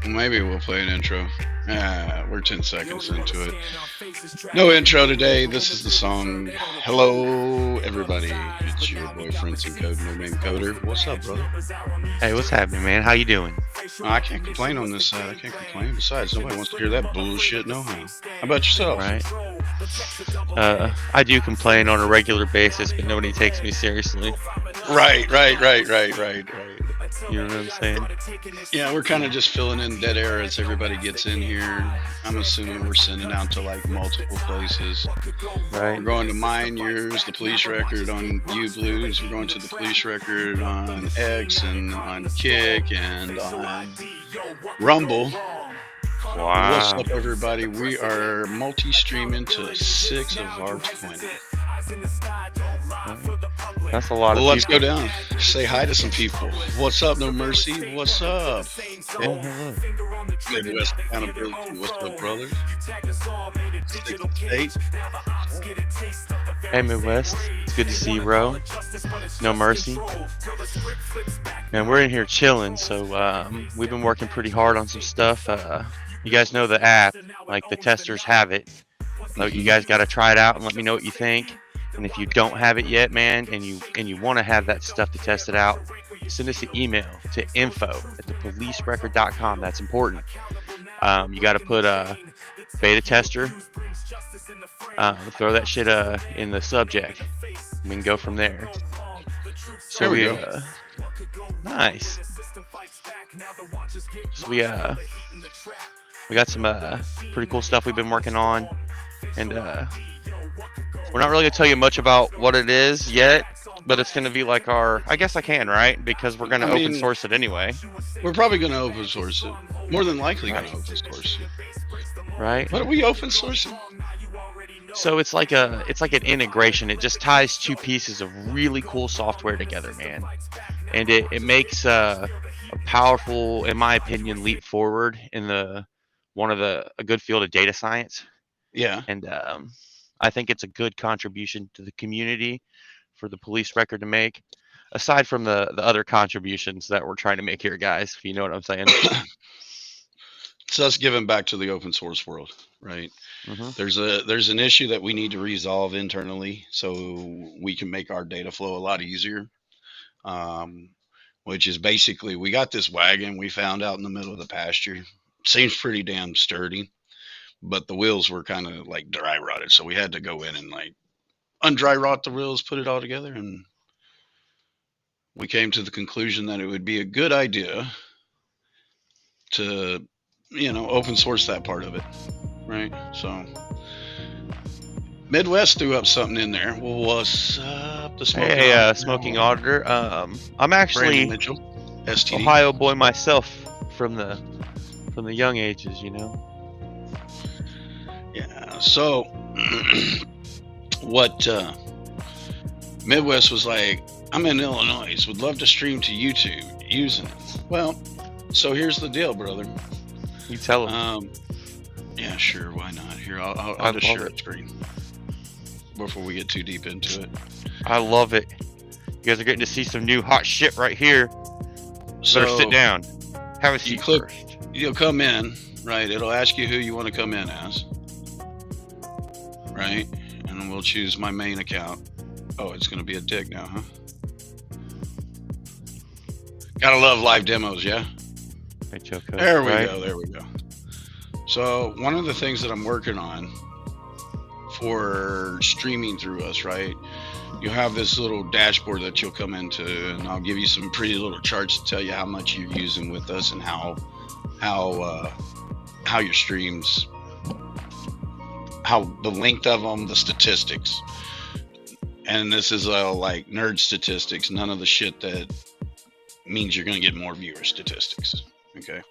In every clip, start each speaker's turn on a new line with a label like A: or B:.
A: Maybe we'll play an intro. We're 10 seconds into it. No intro today. This is the song. Hello, everybody. It's your boyfriend's in code, no name coder. What's up, brother?
B: Hey, what's happening, man? How you doing?
A: I can't complain on this side. I can't complain. Besides, nobody wants to hear that bullshit, no how. How about yourself?
B: Right. I do complain on a regular basis, but nobody takes me seriously.
A: Right.
B: You know what I'm saying?
A: Yeah, we're kind of just filling in dead air as everybody gets in here. I'm assuming we're sending out to like multiple places.
B: Right.
A: We're going to mine yours, the police record on you blues. We're going to the police record on X and on Kick and on Rumble. What's
B: Wow.
A: up, everybody? We are multi-streaming to 6 of our 20.
B: Right. That's a lot
A: Well,
B: of
A: let's go
B: people.
A: down. Say hi to some people. What's up, No Mercy? What's up?
B: Yeah, hello.
A: Midwest Accountability. What's up, brother? 6 8.
B: Hey, Midwest. It's good to see you, bro. No mercy. Man, we're in here chilling, so we've been working pretty hard on some stuff. You guys know the app, like the testers have it. So you guys got to try it out and let me know what you think. And if you don't have it yet, man, and you want to have that stuff to test it out, send us an email to info@thepolicerecord.com. That's important. You got to put a beta tester. Throw that shit in the subject. We can go from there. So
A: There we
B: we
A: go.
B: nice. So we got some pretty cool stuff we've been working on, and we're not really gonna tell you much about what it is yet, but it's gonna be like our. I guess I can, right? Because we're gonna
A: I
B: open
A: mean,
B: source it anyway,
A: we're probably going to open source it. More than likely going
B: right?
A: to open source it.
B: Right.
A: What are we open sourcing?
B: So it's like an integration. It just ties two pieces of really cool software together, man, and it makes a powerful, in my opinion, leap forward in the one of the a good field of data science.
A: Yeah.
B: And I think it's a good contribution to the community for the police record to make, aside from the other contributions that we're trying to make here, guys. If you know what I'm saying.
A: It's us giving back to the open source world, right?
B: Hmm.
A: There's an issue that we need to resolve internally so we can make our data flow a lot easier. Um, which is basically we got this wagon we found out in the middle of the pasture. Seems pretty damn sturdy, but the wheels were kind of like dry rotted, so we had to go in and like undry rot the wheels, put it all together, and we came to the conclusion that it would be a good idea to, open source that part of it, right? So Midwest threw up something in there. Well, what's up, the smoking
B: Hey,
A: auditor?
B: smoking auditor. I'm
A: Brandon
B: actually
A: Mitchell, STD.
B: Ohio boy myself from the young ages, you know.
A: Yeah. So what Midwest was like, I'm in Illinois, would love to stream to YouTube using it. Well, so here's the deal, brother.
B: You tell them.
A: Yeah, sure, why not? Here, I'll
B: I
A: just
B: love
A: share
B: it.
A: a screen before we get too deep into it.
B: I love it. You guys are getting to see some new hot shit right here. Better sit
A: So
B: down. Have a
A: you
B: seat
A: click,
B: first.
A: you'll come in, right? It'll ask you who you want to come in as, right? And then we'll choose my main account. Oh, it's going to be a dig now, huh? Gotta love live demos, yeah?
B: Hey, Choco.
A: There we
B: Right?
A: go. There we go. So one of the things that I'm working on for streaming through us, right? You have this little dashboard that you'll come into, and I'll give you some pretty little charts to tell you how much you're using with us and how your streams, how the length of them, the statistics. And this is like nerd statistics, none of the shit that means you're going to get more viewer statistics. Okay.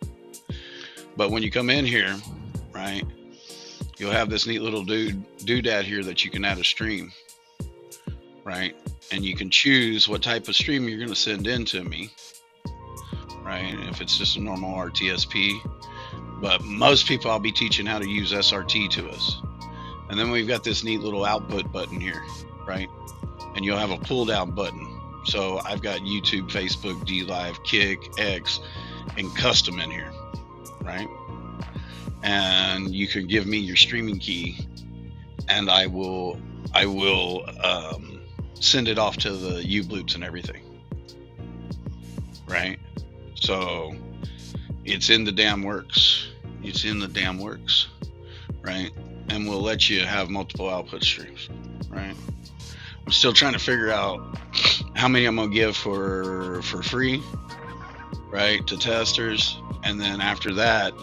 A: But when you come in here, right, you'll have this neat little doodad here that you can add a stream, right? And you can choose what type of stream you're going to send in to me, right? If it's just a normal RTSP, but most people I'll be teaching how to use SRT to us. And then we've got this neat little output button here, right? And you'll have a pull down button. So I've got YouTube, Facebook, DLive, Kick, X, and custom in here. right? And you can give me your streaming key, and I will send it off to the U-Bloops and everything, right? So it's in the damn works. It's in the damn works, right? And we'll let you have multiple output streams, right? I'm still trying to figure out how many I'm gonna give for free, right, to testers, and then after that,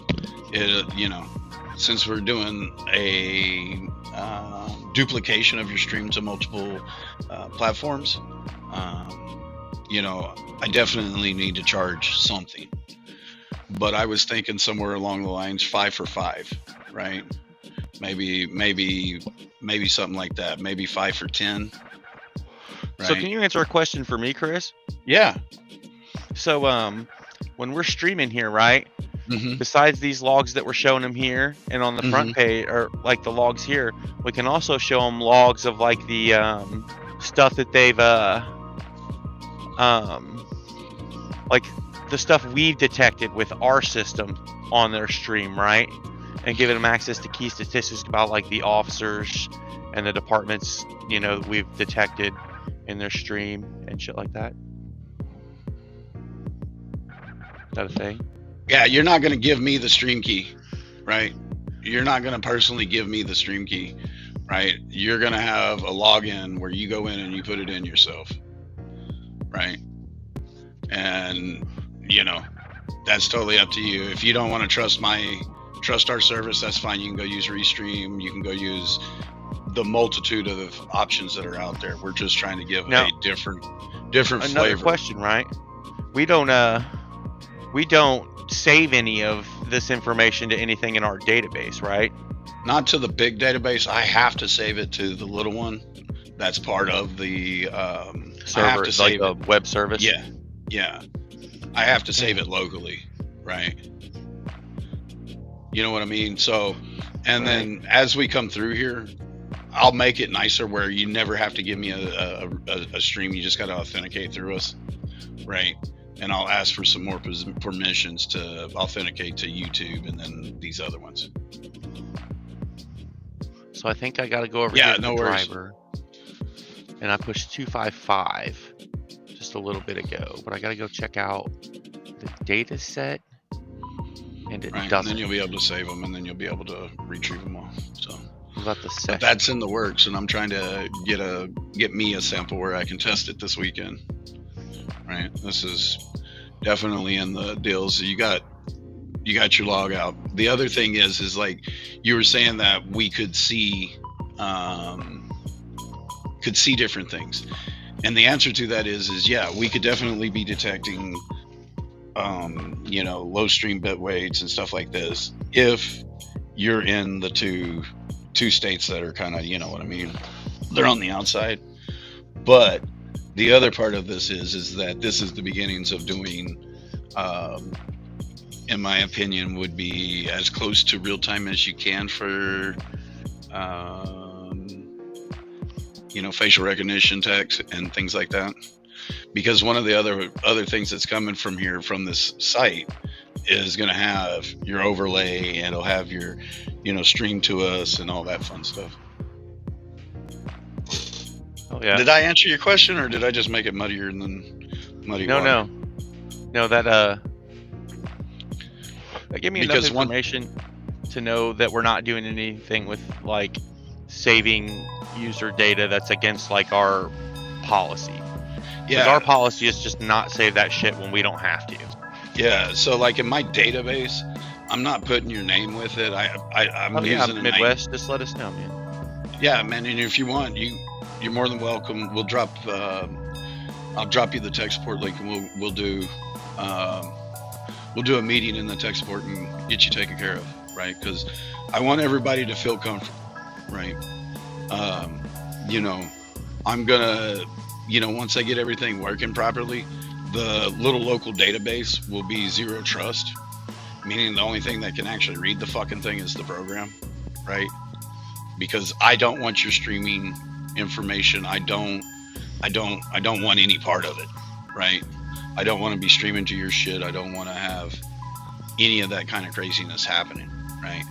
A: since we're doing a duplication of your stream to multiple platforms, I definitely need to charge something. But I was thinking somewhere along the lines 5 for 5, right? Maybe something like that. Maybe 5 for 10. Right?
B: So can you answer a question for me, Chris?
A: Yeah.
B: So when we're streaming here, right?
A: Mm-hmm.
B: Besides these logs that we're showing them here and on the front page, or like the logs here, we can also show them logs of like the stuff that they've like the stuff we've detected with our system on their stream, right? And giving them access to key statistics about like the officers and the departments, we've detected in their stream and shit like that. Is that a thing?
A: Yeah, you're not going to give me the stream key, right? You're not going to personally give me the stream key, right? You're going to have a login where you go in and you put it in yourself, right? And, that's totally up to you. If you don't want to trust our service, that's fine. You can go use Restream. You can go use the multitude of options that are out there. We're just trying to give a different
B: another
A: flavor.
B: Question, right? We don't save any of this information to anything in our database, right?
A: Not to the big database. I have to save it to the little one. That's part of the
B: server, like the web service.
A: Yeah. I have to save it locally, right? You know what I mean? So, and then as we come through here, I'll make it nicer where you never have to give me a stream. You just got to authenticate through us, right? And I'll ask for some more permissions to authenticate to YouTube and then these other ones.
B: So I think I got to go over here to the
A: worries.
B: driver. And I pushed 255 just a little bit ago, but I got to go check out the data set. And it doesn't.
A: And then you'll be able to save them, and then you'll be able to retrieve them all. So
B: about the session.
A: But that's in the works, and I'm trying to get me a sample where I can test it this weekend. Right, this is definitely in the deals. You got your log out. The other thing is like you were saying that we could see different things, and the answer to that is yeah, we could definitely be detecting low stream bit weights and stuff like this if you're in the two states that are kind of, what I mean, they're on the outside. But the other part of this is that this is the beginnings of doing, in my opinion, would be as close to real time as you can for facial recognition text and things like that. Because one of the other things that's coming from this site is going to have your overlay, and it'll have your, stream to us and all that fun stuff.
B: Oh yeah.
A: Did I answer your question, or did I just make it muddier than muddy water?
B: No. That gave me enough information to know that we're not doing anything with like saving user data that's against like our policy. Because our policy is just not save that shit when we don't have to.
A: Yeah, so like in my database, I'm not putting your name with it. I'm using
B: Midwest. Just let us know, man.
A: Yeah, man. And if you want, you're more than welcome. We'll drop. I'll drop you the tech support link, and we'll do a meeting in the tech support and get you taken care of, right? Because I want everybody to feel comfortable, right? I'm gonna. Once I get everything working properly, the little local database will be zero trust, meaning the only thing that can actually read the fucking thing is the program, right? Because I don't want your streaming information. I don't want any part of it, right? I don't want to be streaming to your shit. I don't want to have any of that kind of craziness happening, right?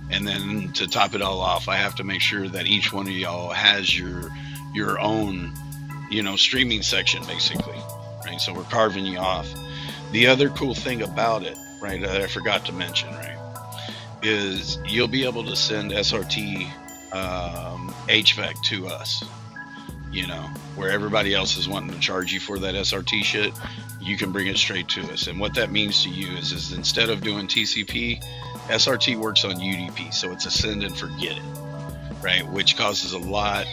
A: And then to top it all off, I have to make sure that each one of y'all has your own, streaming section, basically, right? So we're carving you off. The other cool thing about it, right, that I forgot to mention, right, is you'll be able to send SRT HVAC to us. Where everybody else is wanting to charge you for that SRT shit, you can bring it straight to us. And what that means to you is instead of doing TCP, SRT works on UDP, so it's a send and forget it, right? Which causes a lot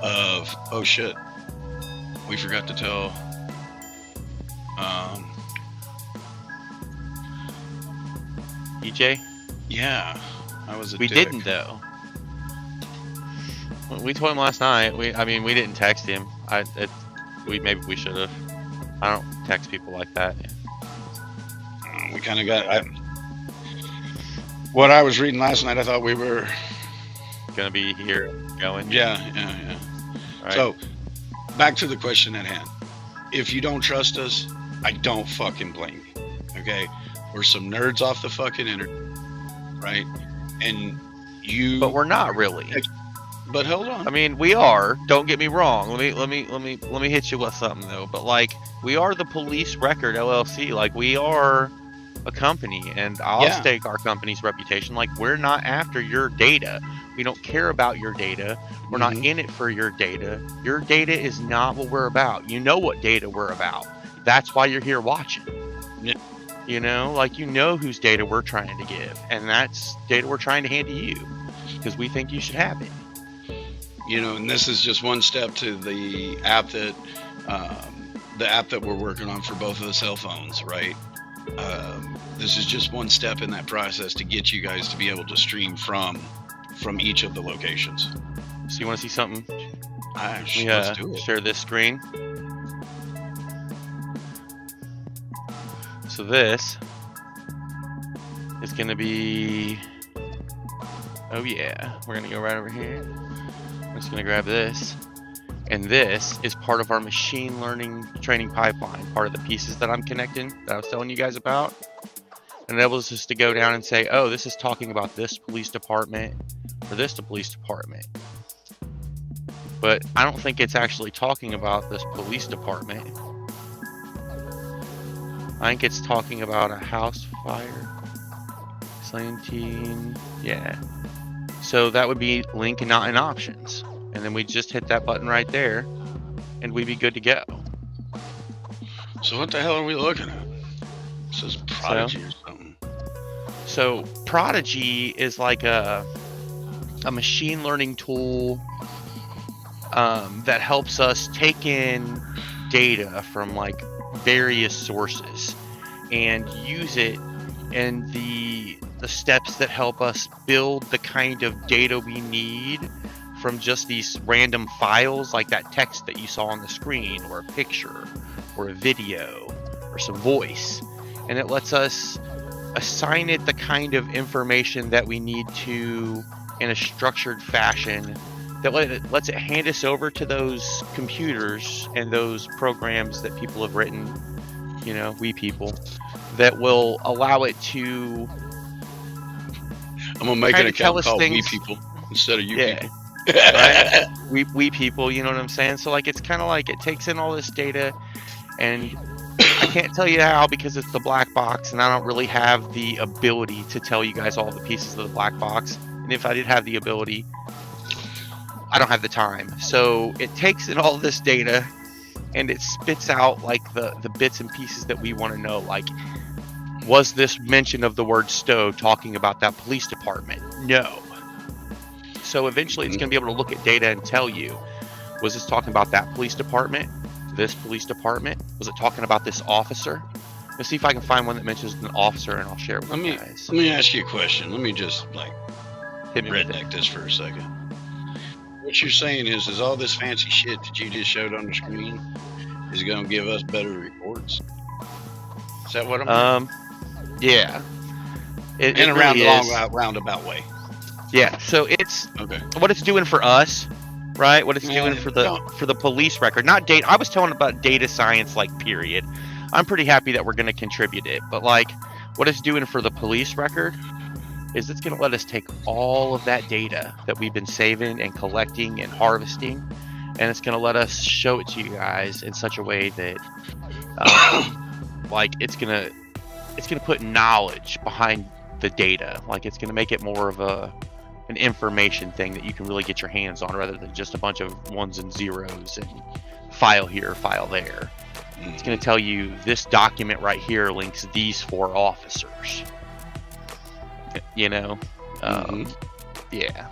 A: of, oh shit, we forgot to tell
B: EJ?
A: Yeah, I was a
B: We
A: dick.
B: didn't though. We told him last night. We didn't text him. Maybe we should have. I don't text people like that.
A: We kind of got. What I was reading last night, I thought we were
B: Gonna be here going.
A: Yeah.
B: Right.
A: So, back to the question at hand. If you don't trust us, I don't fucking blame you. Okay, we're some nerds off the fucking internet, right? And you.
B: But we're not really.
A: But hold on.
B: I mean, we are. Don't get me wrong. Let me hit you with something though. But like, we are the Police Record LLC. Like, we are a company, and I'll stake our company's reputation. Like, we're not after your data. We don't care about your data. We're not in it for your data. Your data is not what we're about. You know what data we're about. That's why you're here watching.
A: Yeah.
B: Like, whose data we're trying to give, and that's data we're trying to hand to you because we think you should have it.
A: And this is just one step to the app that we're working on for both of the cell phones, right? This is just one step in that process to get you guys to be able to stream from each of the locations.
B: So you want to see something?
A: Let's do it.
B: Share this screen. So this is going to be, oh yeah, we're going to go right over here. I'm just going to grab this. And this is part of our machine learning training pipeline, part of the pieces that I'm connecting that I was telling you guys about. And it enables us to go down and say, oh, this is talking about this police department or this police department. But I don't think it's actually talking about this police department. I think it's talking about a house fire. Slanting, yeah. So that would be link and not in options. And then we just hit that button right there and we'd be good to go.
A: So what the hell are we looking at? It says Prodigy or something.
B: So Prodigy is like a machine learning tool that helps us take in data from like various sources and use it in the steps that help us build the kind of data we need from just these random files, like that text that you saw on the screen, or a picture, or a video, or some voice. And it lets us assign it the kind of information that we need to in a structured fashion that lets it hand us over to those computers and those programs that people have written, we people, that will allow it to.
A: I'm gonna make an account called We People instead of You People.
B: Right? we people, you know what I'm saying? So like, it's kind of like it takes in all this data, and I can't tell you how because it's the black box, and I don't really have the ability to tell you guys all the pieces of the black box. And if I did have the ability, I don't have the time. So it takes in all this data and it spits out like the bits and pieces that we want to know. Like, was this mention of the word Stowe talking about that police department? No. So eventually it's going to be able to look at data and tell you, was this talking about that police department? This police department? Was it talking about this officer? Let's see if I can find one that mentions an officer, and I'll share it with you guys.
A: Let me ask you a question. Let me just
B: hit me
A: redneck this for a second. What you're saying is all this fancy shit that you just showed on the screen is going to give us better reports? Is that what I'm
B: yeah.
A: In a roundabout way.
B: Yeah, so it's what it's doing for us, right? What it's doing for the police record, not data. I was telling about data science, period. I'm pretty happy that we're going to contribute it, but What it's doing for the police record is it's going to let us take all of that data that we've been saving and collecting and harvesting, and it's going to let us show it to you guys in such a way that like it's going to put knowledge behind the data. Like it's going to make it more of an information thing that you can really get your hands on, rather than just a bunch of ones and zeros and file here, file there. It's going to tell you this document right here links these 4 officers. You know, yeah,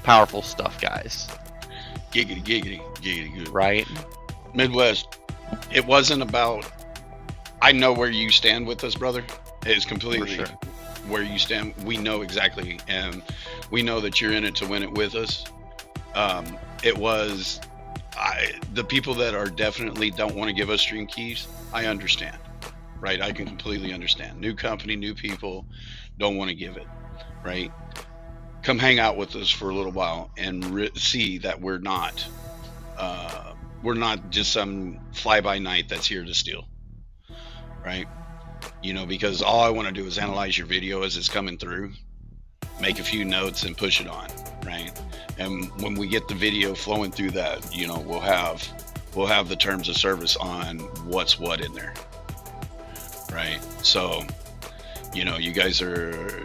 B: powerful stuff, guys.
A: Giggity, giggity, giggity, good.
B: Right?
A: Midwest, it wasn't about, I know where you stand with us, brother. It's completely
B: sure.
A: Where you stand. We know exactly, and we know that you're in it to win it with us. It was, the people that are definitely don't want to give us stream keys, I understand, right? I can completely understand. New company, new people, don't want to give it, right? Come hang out with us for a little while and see that we're not just some fly-by-night that's here to steal, right? You know, because all I want to do is analyze your video as it's coming through, make a few notes and push it on, right? And when we get the video flowing through that, you know, we'll have the terms of service on what's what in there, right? So, you know, you guys are,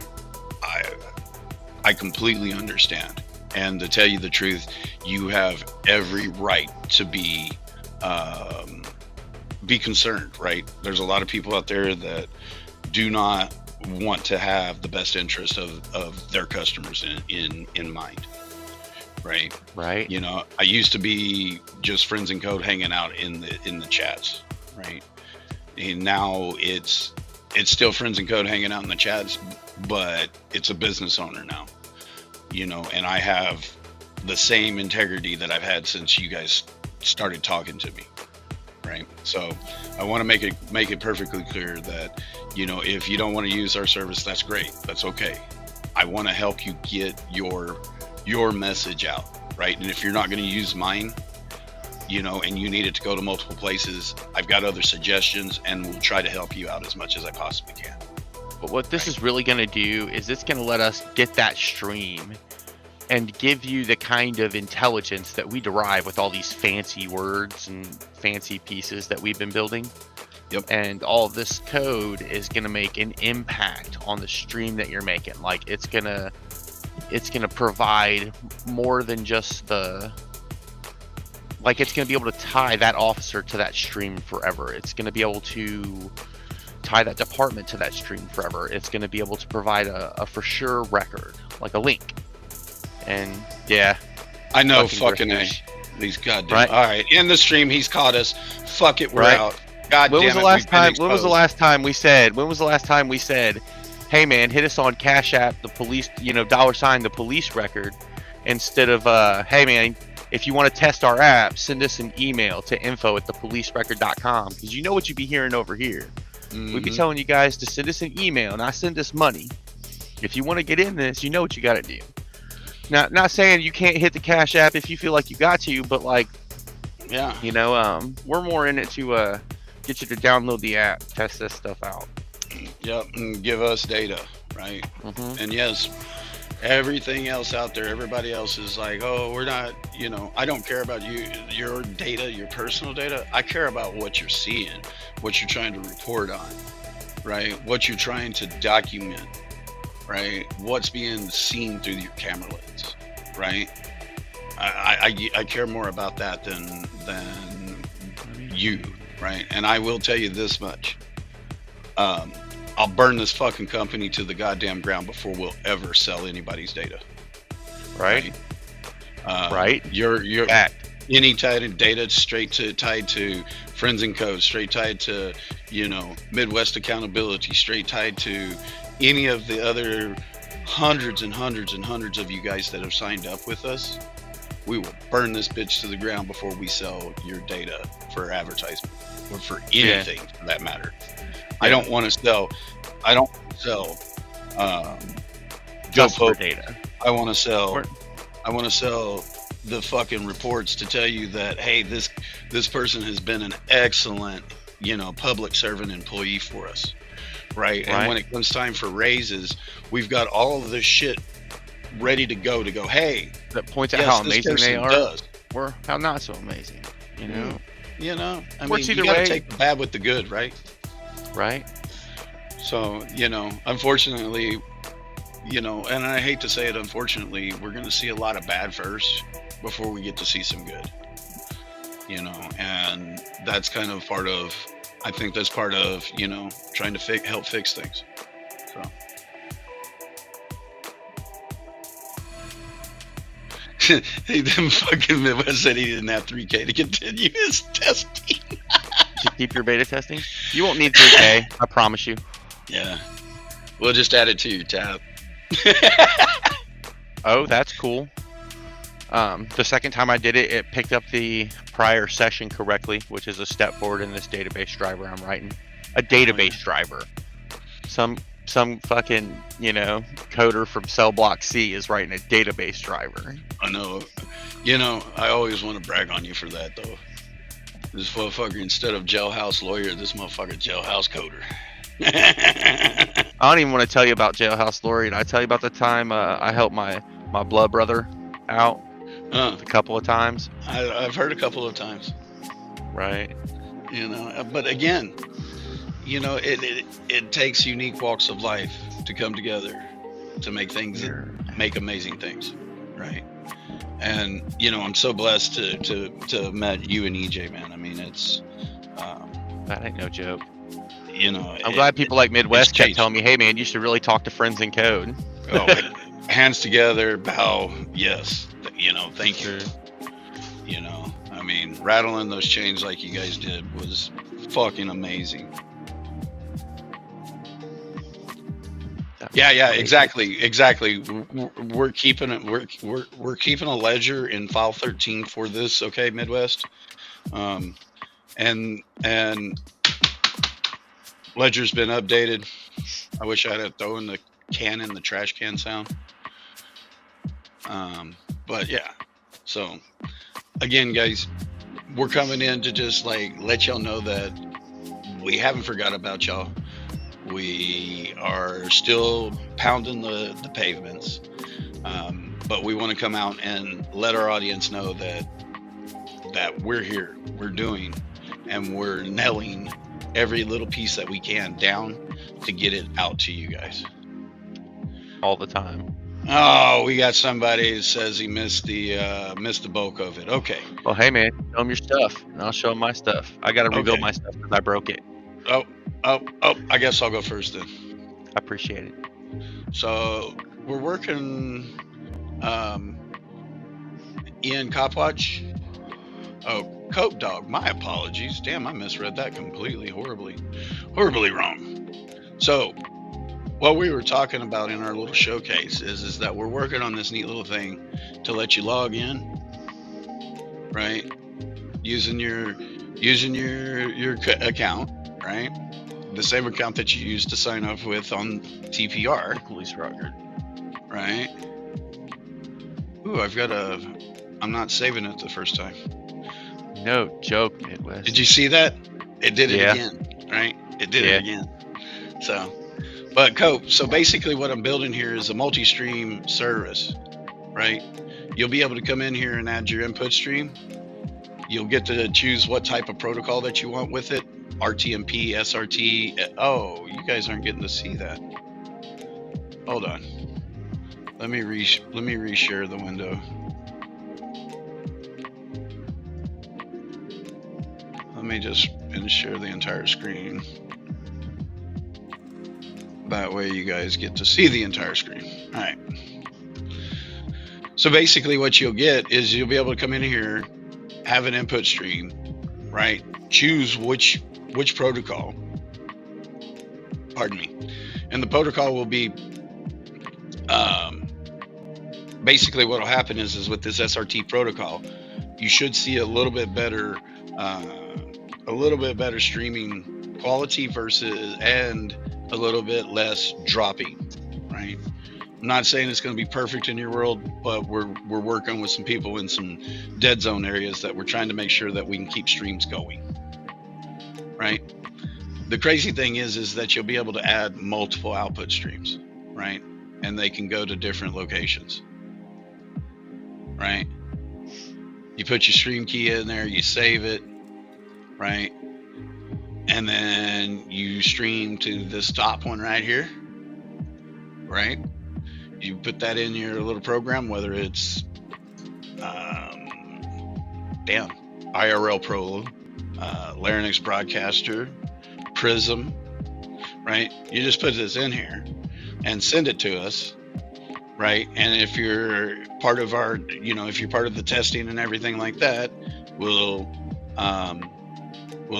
A: I completely understand. And to tell you the truth, you have every right to be concerned, right? There's a lot of people out there that do not want to have the best interest of their customers in mind, right?
B: Right.
A: You know, I used to be just friends in code hanging out in the chats, right? And now it's still friends in code hanging out in the chats, but it's a business owner now, you know, and I have the same integrity that I've had since you guys started talking to me, right? So I want to make it perfectly clear that, you know, if you don't want to use our service, that's great. That's okay. I want to help you get your message out, right? And if you're not going to use mine, you know, and you need it to go to multiple places, I've got other suggestions, and we'll try to help you out as much as I possibly can.
B: But what this is really going to do is it's going to let us get that stream and give you the kind of intelligence that we derive with all these fancy words and fancy pieces that we've been building.
A: Yep.
B: And all of this code is going to make an impact on the stream that you're making. Like it's going to provide more than just like it's going to be able to tie that officer to that stream forever. It's going to be able to tie that department to that stream forever. It's going to be able to provide a for sure record, like a link. And yeah,
A: I know, fucking A. These goddamn.
B: Right.
A: All right, in the stream, he's caught us. Fuck it, we're
B: Right.
A: out. God
B: When
A: damn
B: was the
A: it,
B: last
A: we've been
B: time? When was the
A: exposed.
B: last time we said? When was the last time we said, "Hey man, hit us on Cash App, the police, you know, $ the police record," instead of, "Hey man, if you want to test our app, send us an email to info@thepolicerecord.com," because you know what you'd be hearing over here. We'd be telling you guys to send us an email, not send us money. If you want to get in this, you know what you got to do. Now, not saying you can't hit the Cash App if you feel like you got to, but like,
A: Yeah.
B: you know, we're more in it to get you to download the app, test this stuff out.
A: Yep. And give us data, right?
B: Mm-hmm.
A: And yes, everything else out there, everybody else is like, oh, we're not, you know, I don't care about you, your data, your personal data. I care about what you're seeing, what you're trying to report on, right? What you're trying to document, right? What's being seen through your camera lens, right? I care more about that than you, right? And I will tell you this much. I'll burn this fucking company to the goddamn ground before we'll ever sell anybody's data.
B: Right? Right.
A: Your
B: Fact.
A: any tied in data tied to Friends and Code, straight tied to, you know, Midwest Accountability, straight tied to any of the other hundreds and hundreds and hundreds of you guys that have signed up with us. We will burn this bitch to the ground before we sell your data for advertisement or for anything for that matter. I don't want to sell. I don't sell.
B: Just for
A: Pope.
B: data.
A: I want to sell. I want to sell the fucking reports to tell you that, hey, this person has been an excellent, you know, public servant employee for us, right? And when it comes time for raises, we've got all of this shit ready to go. Hey,
B: that points out how amazing they are,
A: does.
B: or how not so amazing. You know.
A: I mean, you gotta take the bad with the good, right?
B: Right.
A: So, unfortunately, and I hate to say it, unfortunately, we're going to see a lot of bad first before we get to see some good, and that's kind of part of, I think that's part of, trying to help fix things. So. Hey, them fucking Midwest said he didn't have 3K to continue his testing.
B: To keep your beta testing? You won't need 3K, I promise you.
A: Yeah. We'll just add it to your tab.
B: Oh, that's cool. The second time I did it, it picked up the prior session correctly, which is a step forward in this database driver I'm writing. A database driver. Some fucking, coder from Cell Block C is writing a database driver.
A: I know. I always want to brag on you for that, though. This motherfucker, instead of jailhouse lawyer, this motherfucker jailhouse coder.
B: I don't even want to tell you about jailhouse lawyer. Did I tell you about the time I helped my blood brother out a couple of times?
A: I've heard a couple of times.
B: Right.
A: But again, it takes unique walks of life to come together to make things, make amazing things, right? And I'm so blessed to have met you and EJ, man. I mean, it's
B: that ain't no joke.
A: I'm
B: glad people like Midwest kept telling me, "Hey, man, you should really talk to friends in code."
A: Oh, hands together, bow, yes. Thank you. I mean, rattling those chains like you guys did was fucking amazing. Yeah, exactly. We're keeping it. We're keeping a ledger in file 13 for this. Okay, Midwest, and ledger's been updated. I wish I had thrown the can in the trash can sound. But yeah. So again, guys, we're coming in to just let y'all know that we haven't forgot about y'all. We are still pounding the pavements, but we want to come out and let our audience know that we're here, we're doing, and we're nailing every little piece that we can down to get it out to you guys.
B: All the time.
A: Oh, we got somebody that says he missed the bulk of it. Okay.
B: Well, hey man, show him your stuff, and I'll show him my stuff. I got to rebuild my stuff because I broke it.
A: Oh, I guess I'll go first then.
B: I appreciate it.
A: So we're working Ian Copwatch. Oh, Cope Dog. My apologies. Damn, I misread that completely. Horribly wrong. So what we were talking about in our little showcase is that we're working on this neat little thing to let you log in, right? Using your account, right? The same account that you used to sign up with on TPR.
B: The police record.
A: Right? Ooh, I'm not saving it the first time.
B: No joke, Midwest.
A: Did you see that? It did it again, right? It did it again. But Cope, so basically what I'm building here is a multi-stream service, right? You'll be able to come in here and add your input stream. You'll get to choose what type of protocol that you want with it. RTMP, SRT. Oh, you guys aren't getting to see that. Hold on. Let me reshare the window. Let me just share the entire screen. That way you guys get to see the entire screen. All right. So basically what you'll get is you'll be able to come in here, have an input stream, right? Choose which protocol. Pardon me. And the protocol will be basically what will happen is with this SRT protocol, you should see a little bit better streaming quality versus and a little bit less dropping, right? I'm not saying it's going to be perfect in your world, but we're working with some people in some dead zone areas that we're trying to make sure that we can keep streams going, right? the crazy thing is that you'll be able to add multiple output streams, right? And they can go to different locations, right? You put your stream key in there, you save it, right? And then you stream to this top one right here, right? You put that in your little program, whether it's IRL Pro, Larynx Broadcaster, Prism, right? You just put this in here and send it to us, right? And if you're part of our, if you're part of the testing and everything like that, we'll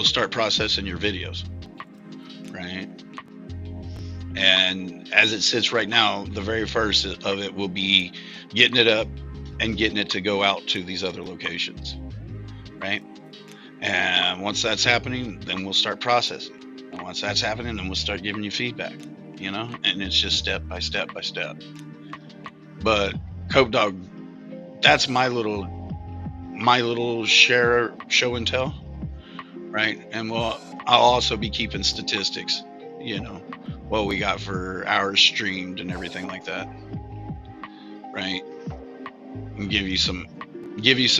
A: start processing your videos, right? And as it sits right now, the very first of it will be getting it up and getting it to go out to these other locations, right? And once that's happening, then we'll start processing. And once that's happening, then we'll start giving you feedback, and it's just step by step by step. But Cope Dog, that's my little share show and tell, right? And I'll also be keeping statistics, what we got for hours streamed and everything like that, right? And give you some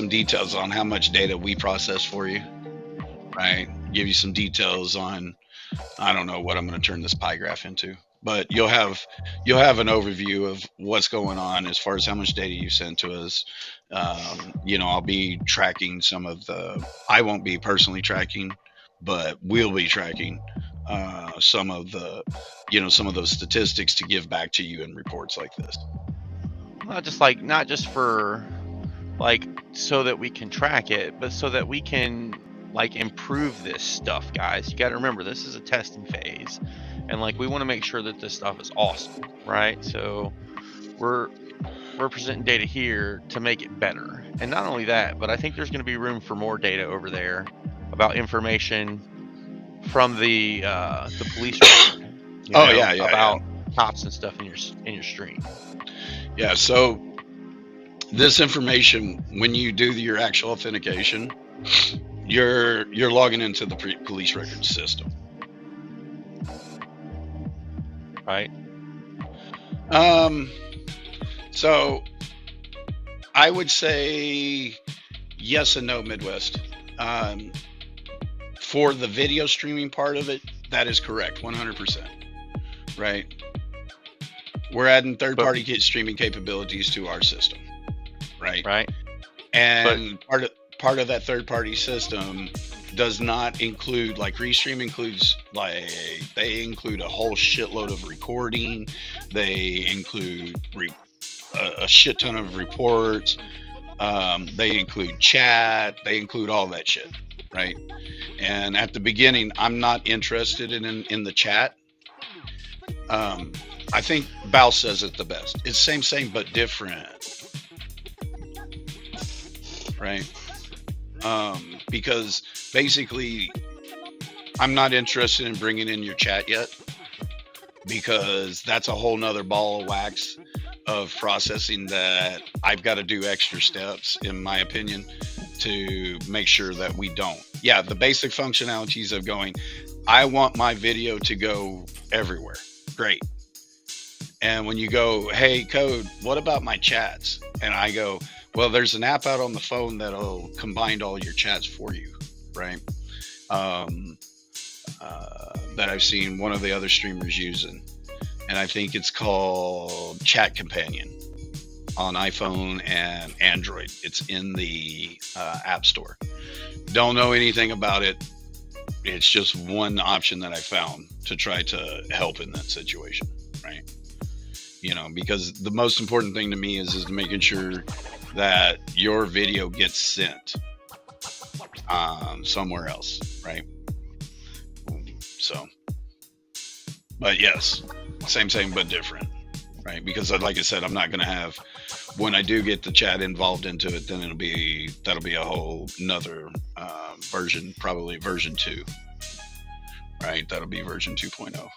A: details on how much data we process for you, right? Give you some details on, I don't know what I'm going to turn this pie graph into, but you'll have an overview of what's going on as far as how much data you sent to us. I'll be tracking I won't be personally tracking, but we'll be tracking some of those statistics to give back to you in reports like this.
B: Not just for so that we can track it, but so that we can improve this stuff, guys. You got to remember, this is a testing phase, and we want to make sure that this stuff is awesome, right? So we're presenting data here to make it better. And not only that, but I think there's going to be room for more data over there about information from the police record, about cops and stuff in your stream.
A: Yeah, so this information, when you do your actual authentication, you're logging into the police record system,
B: right?
A: So I would say yes and no, Midwest. For the video streaming part of it, that is correct, 100%, right? We're adding third-party streaming capabilities to our system, right?
B: Right.
A: And part of that third-party system does not include, Restream includes, they include a whole shitload of recording. They include a shit ton of reports. They include chat. They include all that shit, right? And at the beginning, I'm not interested in the chat. I think Bal says it the best. It's same, but different, right? Because basically, I'm not interested in bringing in your chat yet, because that's a whole nother ball of wax of processing that I've got to do extra steps, in my opinion, to make sure that we don't. Yeah, the basic functionalities of going, I want my video to go everywhere. Great. And when you go, hey, Code, what about my chats? And I go, well, there's an app out on the phone that'll combine all your chats for you, right? That I've seen one of the other streamers using. And I think it's called Chat Companion on iPhone and Android. It's in the App Store. Don't know anything about it. It's just one option that I found to try to help in that situation, right? Because the most important thing to me is making sure that your video gets sent somewhere else, right? So, but yes, same but different, right? Because like I said, I'm not going to have, when I do get the chat involved into it, then that'll be a whole nother version, probably version 2, right? That'll be version 2.0.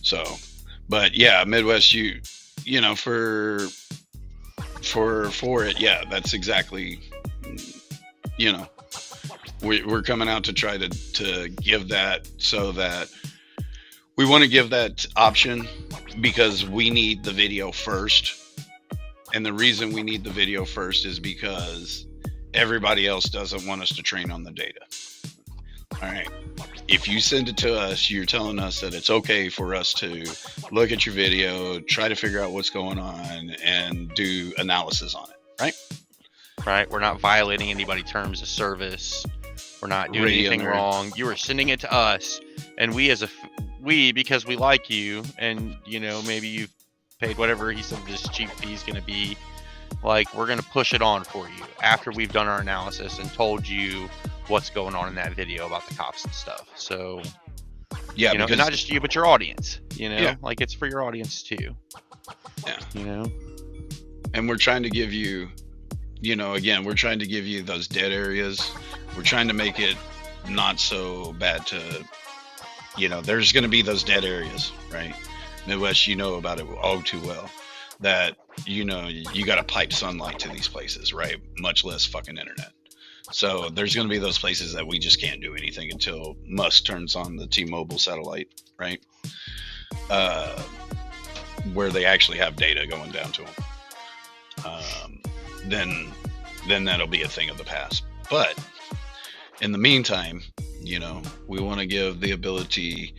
A: So, but yeah, Midwest, for it, yeah, that's exactly, we're coming out to try to give that, so that we want to give that option because we need the video first. And the reason we need the video first is because everybody else doesn't want us to train on the data. All right. If you send it to us, you're telling us that it's okay for us to look at your video, try to figure out what's going on, and do analysis on it, right?
B: Right. We're not violating anybody's terms of service. We're not doing anything wrong. You are sending it to us, and we because we like you, and you know, maybe you've paid whatever he said this cheap fee is going to be. Like, we're going to push it on for you after we've done our analysis and told you what's going on in that video about the cops and stuff. So,
A: yeah,
B: you know,
A: because,
B: not just you, but your audience. You know,
A: yeah.
B: like it's for your audience too.
A: Yeah.
B: You know,
A: and we're trying to give you, you know, again, we're trying to give you those dead areas. We're trying to make it not so bad to, you know, there's going to be those dead areas, right? Midwest, you know about it all too well, that, you know, you got to pipe sunlight to these places, right? Much less fucking internet. So there's going to be those places that we just can't do anything until Musk turns on the T-Mobile satellite, right? Where they actually have data going down to them. Then that'll be a thing of the past. But in the meantime, you know, we want to give the ability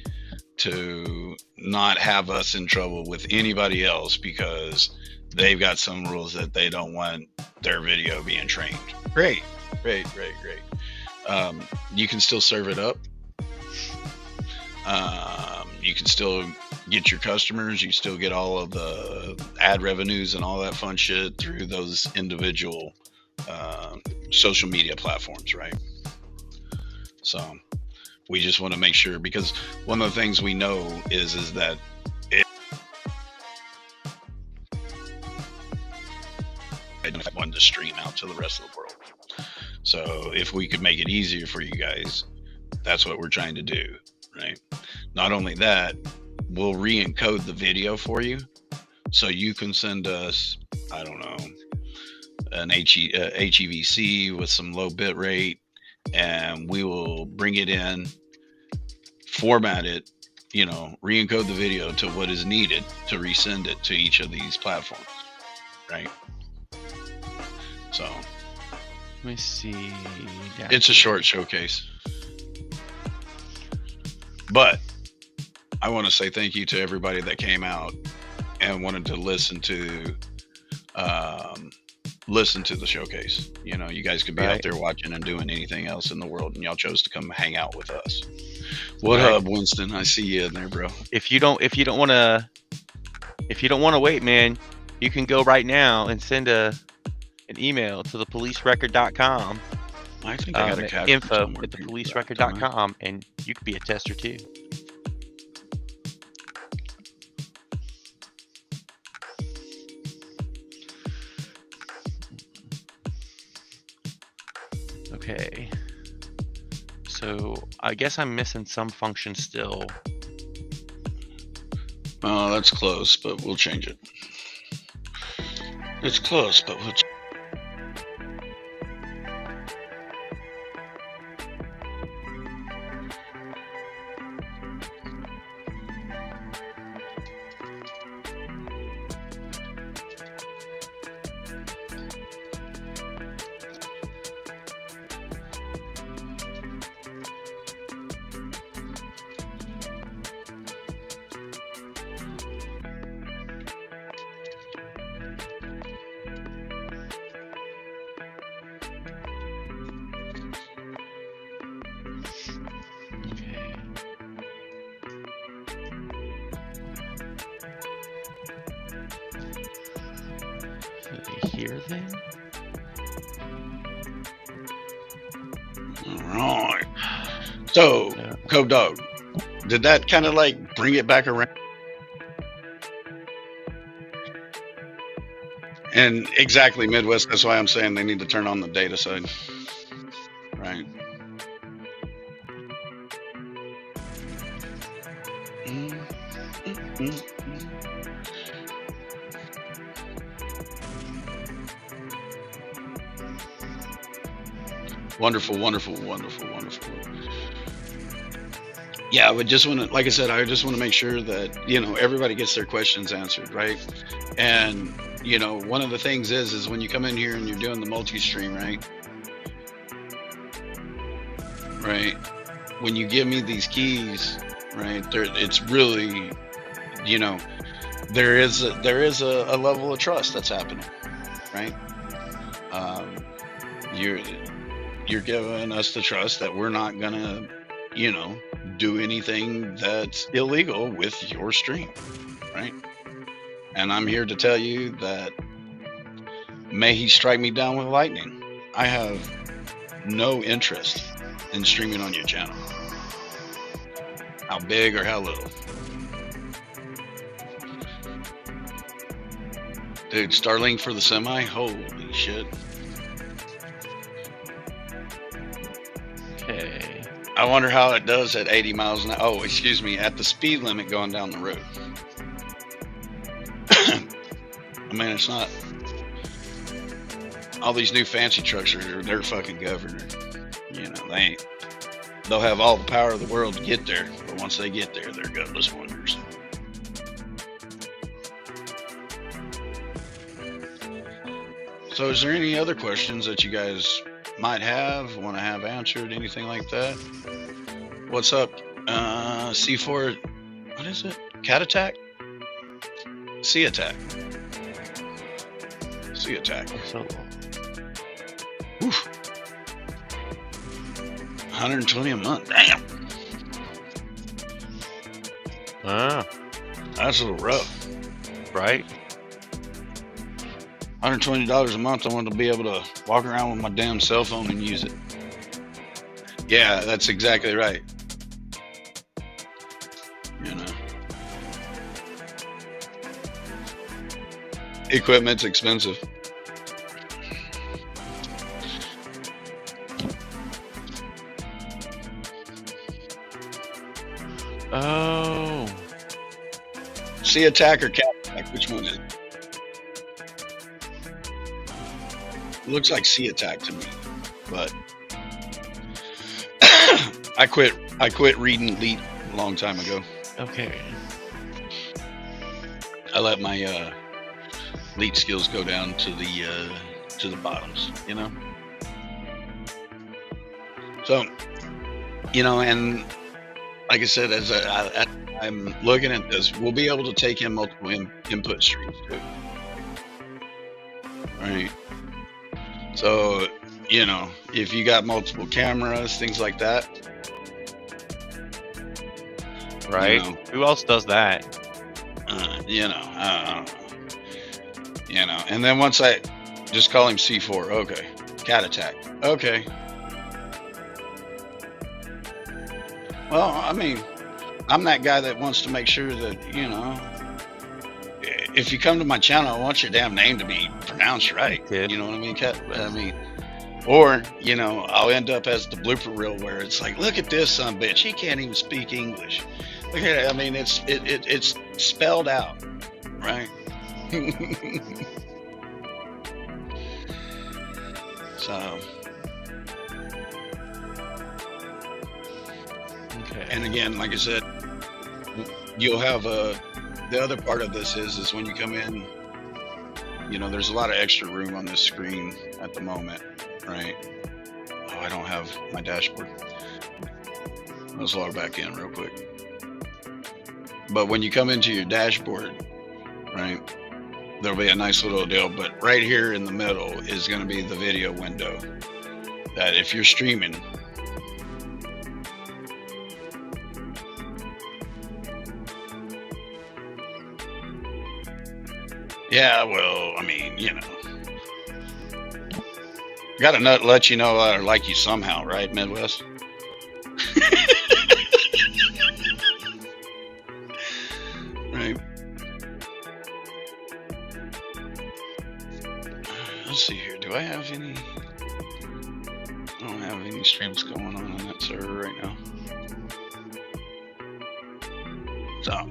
A: to not have us in trouble with anybody else because they've got some rules that they don't want their video being trained. Great. You can still serve it up. You can still get your customers. You still get all of the ad revenues and all that fun shit through those individual social media platforms, right? So we just want to make sure, because one of the things we know is that it wanted to stream out to the rest of the world. So if we could make it easier for you guys, that's what we're trying to do, right? Not only that, we'll re-encode the video for you, so you can send us, I don't know, an HEVC with some low bit rate, and we will bring it in, format it, you know, re-encode the video to what is needed to resend it to each of these platforms, right? So
B: let me see.
A: It's a short showcase, but I want to say thank you to everybody that came out and wanted to listen to the showcase. You know, you guys could be out there watching and doing anything else in the world, and y'all chose to come hang out with us. What up, Winston? I see you in there, bro.
B: If you don't want to wait, man, you can go right now and send an email to thepolicerecord.com.
A: I think I got a cat
B: info at thepolicerecord.com, and you could be a tester too. Okay, so I guess I'm missing some function still.
A: Oh, that's close, but we'll change it. It's close, but we'll
B: here then.
A: All right. So, Cove Dog, did that kind of like bring it back around? And exactly, Midwest. That's why I'm saying they need to turn on the data side, right? Wonderful. Yeah, I would just want to, like I said, I just want to make sure that, everybody gets their questions answered, right? And, one of the things is when you come in here and you're doing the multi-stream, right? Right. When you give me these keys, right, it's really, you know, there is a level of trust that's happening, right? Um, you're you're giving us the trust that we're not gonna, you know, do anything that's illegal with your stream, right? And I'm here to tell you that may he strike me down with lightning. I have no interest in streaming on your channel, how big or how little. Dude, Starlink for the semi? Holy shit.
B: Okay.
A: I wonder how it does at 80 miles an hour. Oh, excuse me, at the speed limit going down the road. I mean, it's not. All these new fancy trucks they're fucking governed. They ain't. They'll have all the power of the world to get there, but once they get there, they're gutless wonders. So is there any other questions that you guys might want to have answered, anything like that? What's up, C4, what is it? Cat attack? Sea attack. Sea attack.
B: So,
A: Oof. 120 a month, damn. That's a little rough.
B: Right?
A: $120 a month, I want to be able to walk around with my damn cell phone and use it. Yeah, that's exactly right. Equipment's expensive.
B: Oh.
A: Sea attack or cat attack? Which one is it? Looks like sea attack to me, but I quit reading Leet a long time ago.
B: Okay.
A: I let my Leet skills go down to the bottoms, So, and like I said, as I'm looking at this, we'll be able to take in multiple input streams too. Right. So, if you got multiple cameras, things like that.
B: Right. Who else does that?
A: And then once I just call him C4, okay. Cat attack, okay. Well, I mean, I'm that guy that wants to make sure that, if you come to my channel, I want your damn name to be pronounced right.
B: Kid.
A: You know what I mean? Or, I'll end up as the blooper reel where it's like, look at this son bitch, he can't even speak English. Look at it. I mean, it's spelled out, right? So,
B: okay.
A: And again, like I said, you'll have the other part of this is when you come in, there's a lot of extra room on this screen at the moment, right? Oh, I don't have my dashboard. Let's log back in real quick. But when you come into your dashboard, right, there'll be a nice little deal, but right here in the middle is going to be the video window that if you're streaming, yeah, well, I mean, gotta let you know I like you somehow, right, Midwest? Right. Let's see here. Do I have any? I don't have any streams going on that server right now. So,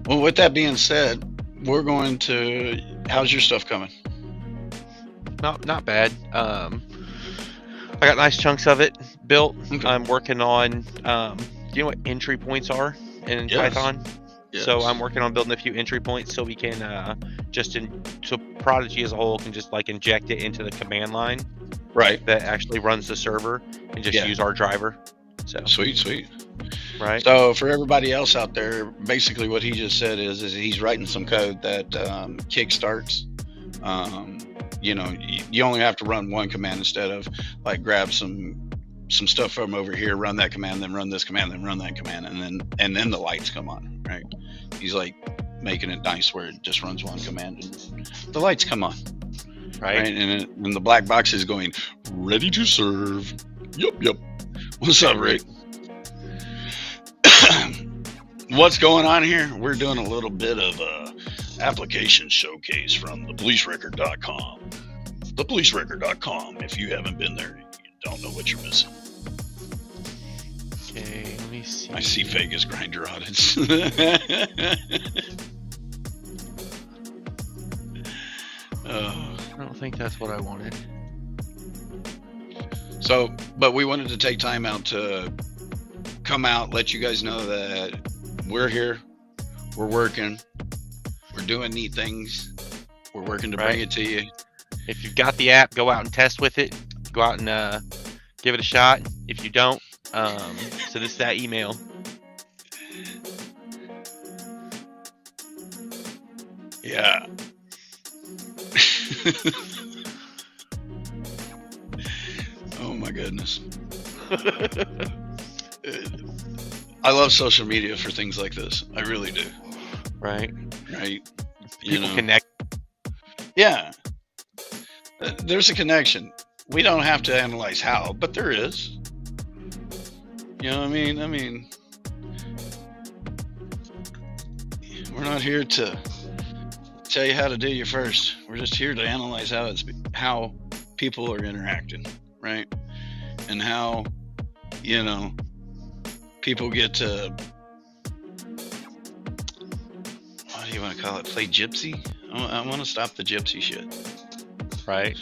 A: well, with that being said, we're going to. How's your stuff coming?
B: Not bad. I got nice chunks of it built.
A: Okay.
B: I'm working on. Do you know what entry points are in
A: Yes.
B: Python?
A: Yes.
B: So I'm working on building a few entry points so we can so Prodigy as a whole can just like inject it into the command line
A: Right.
B: that actually runs the server and just use our driver. So
A: Sweet.
B: right.
A: So for everybody else out there, basically what he just said is he's writing some code that kickstarts. You know, you only have to run one command instead of like grab some stuff from over here, run that command, then run this command, then run that command, and then the lights come on. Right? He's like making it nice where it just runs one command and the lights come on. Right? And the black box is going ready to serve. Yep. What's up, Rick? What's going on here? We're doing a little bit of a application showcase from thepolicerecord.com. Thepolicerecord.com. If you haven't been there, you don't know what you're missing.
B: Okay, let me see.
A: I see Vegas grinder audits.
B: I don't think that's what I wanted.
A: So, but we wanted to take time out to come out, let you guys know that we're here, we're working, we're doing neat things, we're working to bring it to you.
B: If you've got the app, go out and test with it. Go out and give it a shot. If you don't, send us that email.
A: Yeah. Oh my goodness. I love social media for things like this. I really do.
B: Right.
A: People
B: connect.
A: Yeah. There's a connection. We don't have to analyze how, but there is. You know what I mean? We're not here to tell you how to do you first. We're just here to analyze how people are interacting, right? And how, people get to, what do you want to call it? Play gypsy? I want to stop the gypsy shit.
B: Right.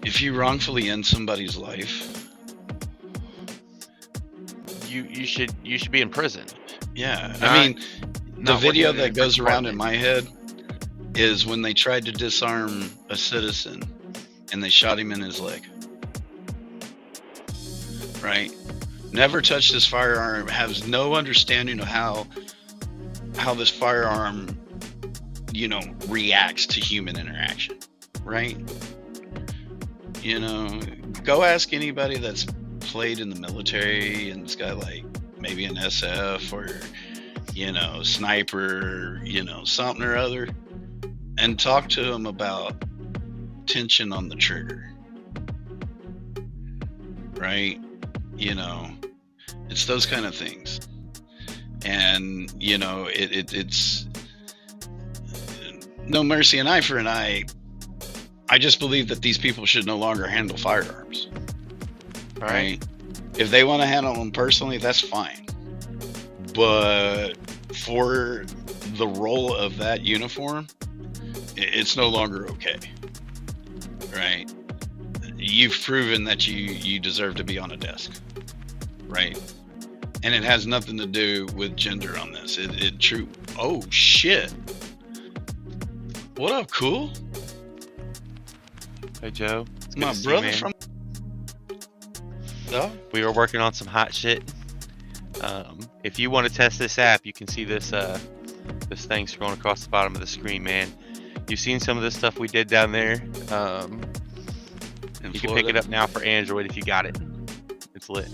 A: If you wrongfully end somebody's life,
B: you should be in prison.
A: Yeah. The video that goes around in my head is when they tried to disarm a citizen and they shot him in his leg. Right? Never touched this firearm, has no understanding of how this firearm, reacts to human interaction. Right? Go ask anybody that's played in the military and it's got like maybe an SF or sniper, something or other, and talk to them about tension on the trigger. Right? It's those kind of things. And it's no mercy, an eye for an eye. I just believe that these people should no longer handle firearms. Right? If they want to handle them personally, that's fine. But for the role of that uniform, it's no longer okay. Right? You've proven that you deserve to be on a desk. Right? And it has nothing to do with gender on this. It true. Oh shit. What up, Cool?
B: Hey Joe.
A: It's my brother from. No?
B: We were working on some hot shit. If you want to test this app, you can see this this thing scrolling across the bottom of the screen, man. You've seen some of the stuff we did down there. You can pick it up now for Android if you got it. It's lit.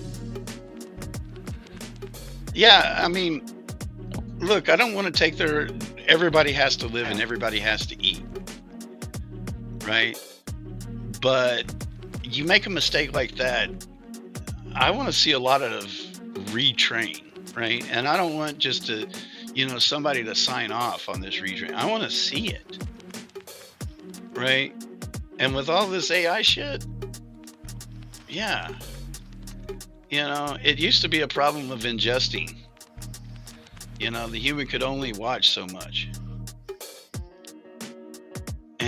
A: Yeah, look, I don't want to take everybody has to live and everybody has to eat. Right? But you make a mistake like that, I want to see a lot of retrain, right? And I don't want just to, somebody to sign off on this retrain. I want to see it, right? And with all this AI shit, yeah, it used to be a problem of ingesting. The human could only watch so much.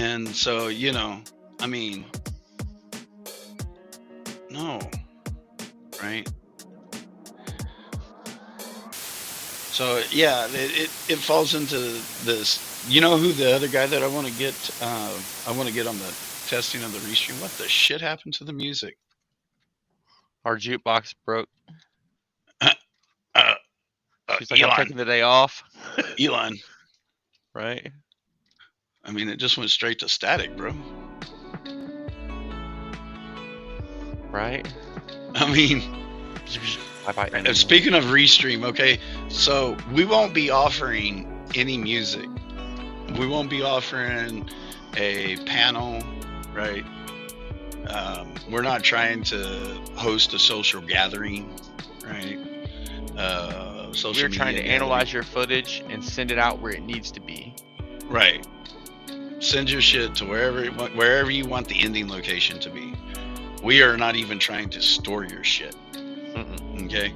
A: And so, you know, I mean, no, right? So yeah, it falls into this. You know who the other guy that I want to get? I want to get on the testing of the restream. What the shit happened to the music?
B: Our jukebox broke.
A: uh,
B: She's like,
A: Elon.
B: I'm taking the day off.
A: Elon.
B: Right?
A: I mean, it just went straight to static, bro.
B: Right?
A: I mean, speaking of restream, okay, so we won't be offering any music. We won't be offering a panel, right? We're not trying to host a social gathering, right?
B: We're trying to analyze your footage and send it out where it needs to be.
A: Right. Send your shit to wherever you want the ending location to be. We are not even trying to store your shit. Okay.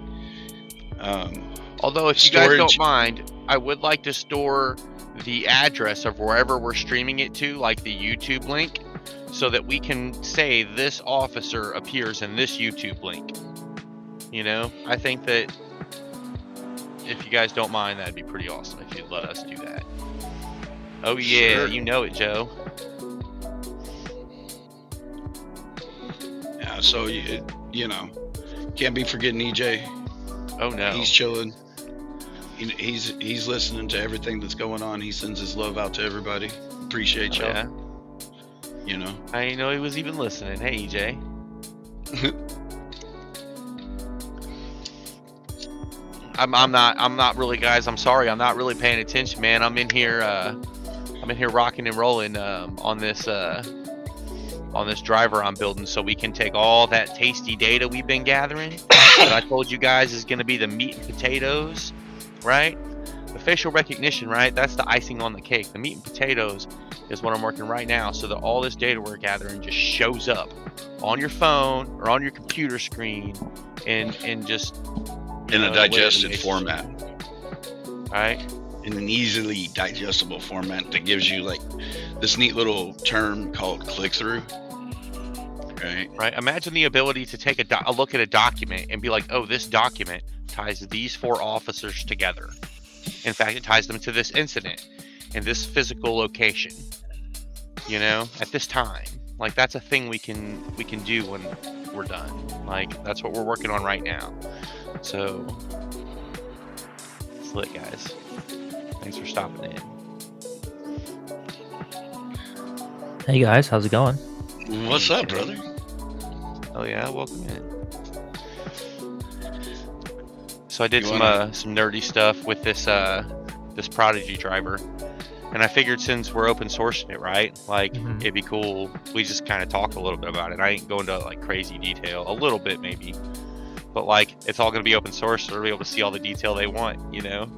B: Although, if you guys don't mind, I would like to store the address of wherever we're streaming it to, like the YouTube link, so that we can say this officer appears in this YouTube link. You know, I think that if you guys don't mind, that'd be pretty awesome if you'd let us do that. Oh yeah, sure. You know it, Joe.
A: Yeah, so you know, can't be forgetting EJ.
B: Oh no,
A: he's chilling. He's listening to everything that's going on. He sends his love out to everybody. Appreciate y'all. Yeah. You know,
B: I didn't know he was even listening. Hey EJ. I'm not really, guys. I'm sorry. I'm not really paying attention, man. I'm in here rocking and rolling on this driver I'm building, so we can take all that tasty data we've been gathering that I told you guys is going to be the meat and potatoes, right? The facial recognition, right? That's the icing on the cake. The meat and potatoes is what I'm working right now, so that all this data we're gathering just shows up on your phone or on your computer screen and just
A: in a digested format.
B: Right?
A: In an easily digestible format that gives you like this neat little term called click-through. Right.
B: Imagine the ability to take a look at a document and be like, oh, this document ties these 4 officers together. In fact, it ties them to this incident in this physical location. You know, at this time. Like, that's a thing we can do when we're done. Like, that's what we're working on right now. So, it's lit, guys. Thanks for stopping in.
C: Hey guys, how's it going?
A: What's up, brother?
B: Oh yeah, welcome in. So I did some nerdy stuff with this Prodigy driver, and I figured since we're open sourcing it, right? Like it'd be cool. We just kind of talk a little bit about it. I ain't going to like crazy detail, a little bit maybe, but like it's all gonna be open source, so they'll be able to see all the detail they want, you know.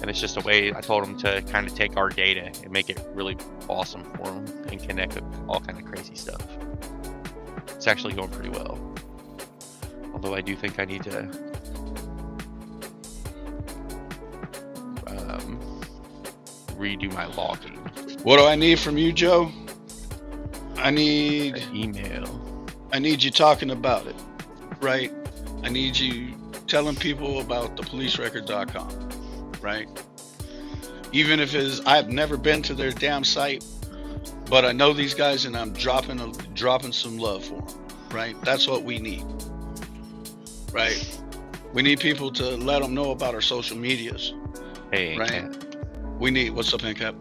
B: And it's just a way, I told them to kind of take our data and make it really awesome for them and connect with all kind of crazy stuff. It's actually going pretty well. Although I do think I need to redo my logging.
A: What do I need from you, Joe? I need
B: an email.
A: I need you talking about it, right? I need you telling people about thepolicerecord.com. Right? Even if I've never been to their damn site, but I know these guys and I'm dropping some love for them. Right? That's what we need. Right? We need people to let them know about our social medias.
B: Hey,
A: right? We need, what's up, Handcap?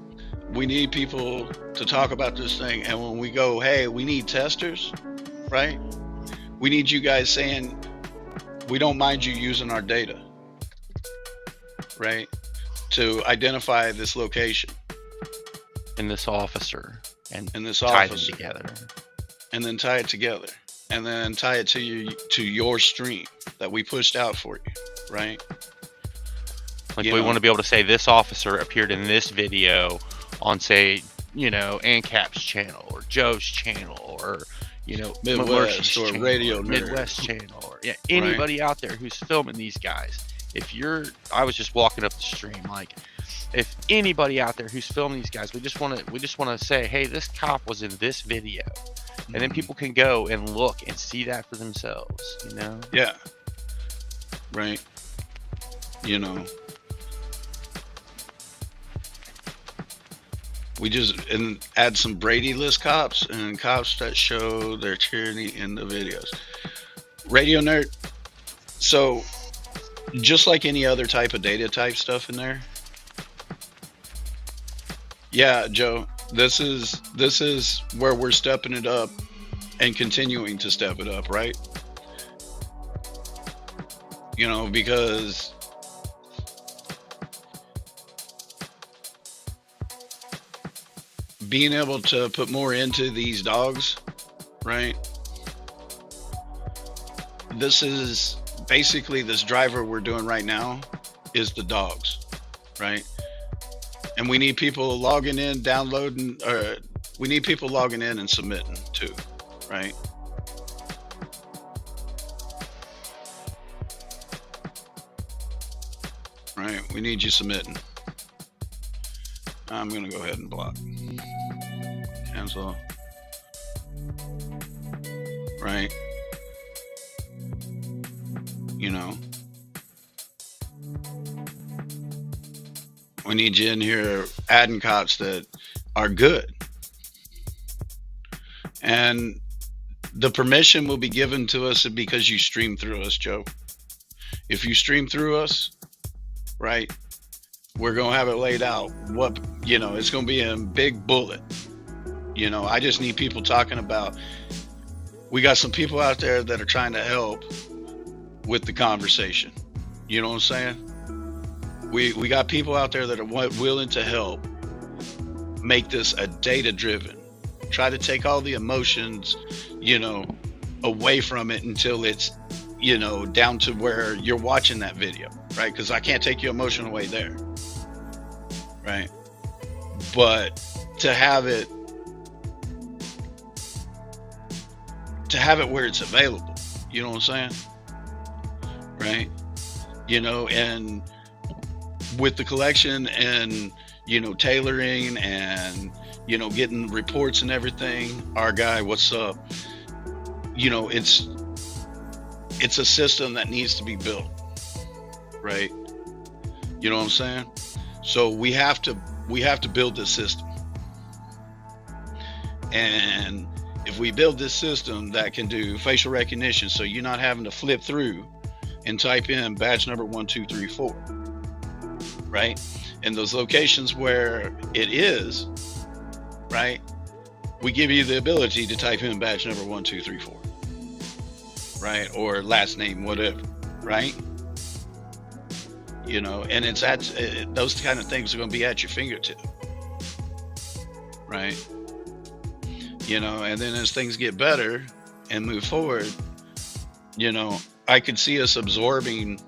A: We need people to talk about this thing, and when we go, hey, we need testers, right? We need you guys saying, we don't mind you using our data. Right, to identify this location
B: and this officer
A: and this
B: tie
A: officer
B: them together,
A: and then tie it together, and then tie it to your stream that we pushed out for you, right?
B: Like we want to be able to say this officer appeared in this video on, say, you know, ANCAP's channel or Joe's channel or, you know,
A: Midwest or
B: channel,
A: Radio
B: or Midwest channel or anybody out there who's filming these guys. If you're, I was just walking up the stream, like, if anybody out there who's filming these guys, we just want to say, hey, this cop was in this video, and then people can go and look and see that for themselves, you know?
A: Yeah. Right. You know, we just and add some Brady list cops and cops that show their tyranny in the videos. Radio Nerd. So, just like any other type of data type stuff in there. Yeah, Joe. This is where we're stepping it up and continuing to step it up, right? You know, because being able to put more into these dogs, right? This is basically this driver we're doing right now is the dogs, right? And we need people logging in, downloading, or we need people logging in and submitting too, right? Right, we need you submitting. I'm gonna go ahead and block. Cancel. Right. You know. We need you in here adding cops that are good. And the permission will be given to us because you stream through us, Joe. If you stream through us, right, we're going to have it laid out. What, you know, it's going to be in big bullet. You know, I just need people talking about, we got some people out there that are trying to help with the conversation. You know what I'm saying? We got people out there that are willing to help make this a data driven. Try to take all the emotions, you know, away from it until it's, you know, down to where you're watching that video, right? Because I can't take your emotion away there, right? But to have it where it's available, you know what I'm saying? Right? You know, and with the collection and, you know, tailoring and, you know, getting reports and everything, our guy, what's up? You know, it's a system that needs to be built, right? You know what I'm saying? So we have to build this system. And if we build this system that can do facial recognition, so you're not having to flip through and type in badge number 1234, right? And those locations where it is, right, we give you the ability to type in badge number 1234, right? Or last name, whatever, right? You know, and it's at those kind of things are going to be at your fingertip, right? You know, and then as things get better and move forward, you know, I could see us absorbing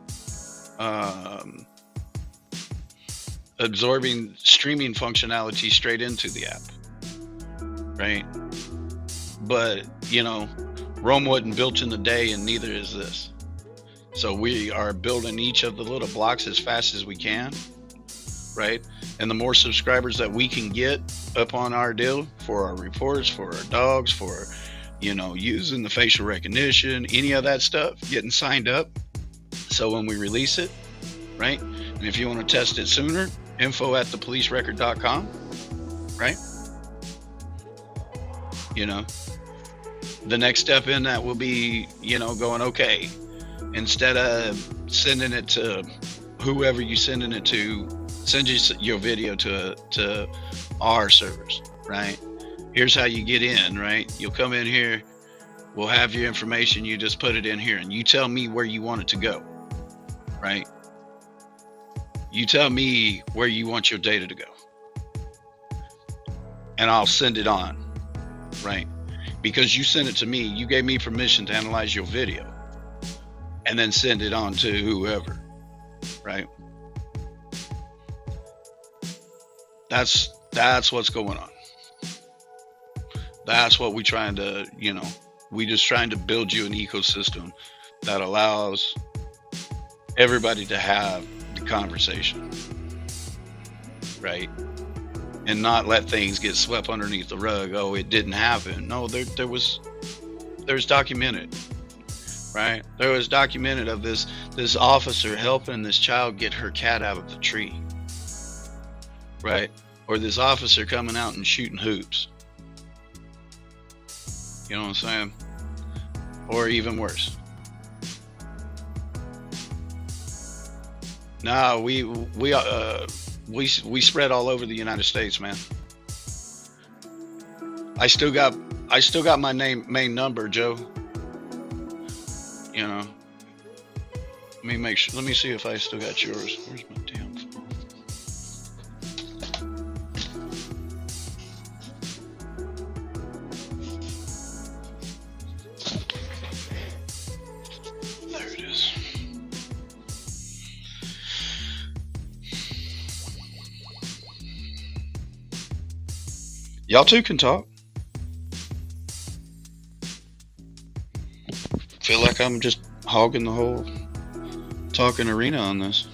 A: streaming functionality straight into the app, right? But, you know, Rome wasn't built in a day, and neither is this. So we are building each of the little blocks as fast as we can, right? And the more subscribers that we can get up on our deal for our reports, for our dogs, for, you know, using the facial recognition, any of that stuff, getting signed up. So when we release it, right? And if you want to test it sooner, info@thepolicerecord.com, right? You know, the next step in that will be, you know, going, okay, instead of sending it to whoever you're sending it to, send your video to our servers, right? Here's how you get in, right? You'll come in here, we'll have your information, you just put it in here, and you tell me where you want it to go, right? You tell me where you want your data to go, and I'll send it on, right? Because you sent it to me, you gave me permission to analyze your video and then send it on to whoever, right? That's what's going on. That's what we're trying to, you know, we just trying to build you an ecosystem that allows everybody to have the conversation. right? And not let things get swept underneath the rug. Oh, it didn't happen. No, there's documented, right? There was documented of this officer helping this child get her cat out of the tree, right? Or this officer coming out and shooting hoops. You know what I'm saying? Or even worse. No, we spread all over the United States, man. I still got my main number, Joe. You know. Let me see if I still got yours. Where's my damn phone? There it is. Y'all two can talk. Feel like I'm just hogging the whole talking arena on this.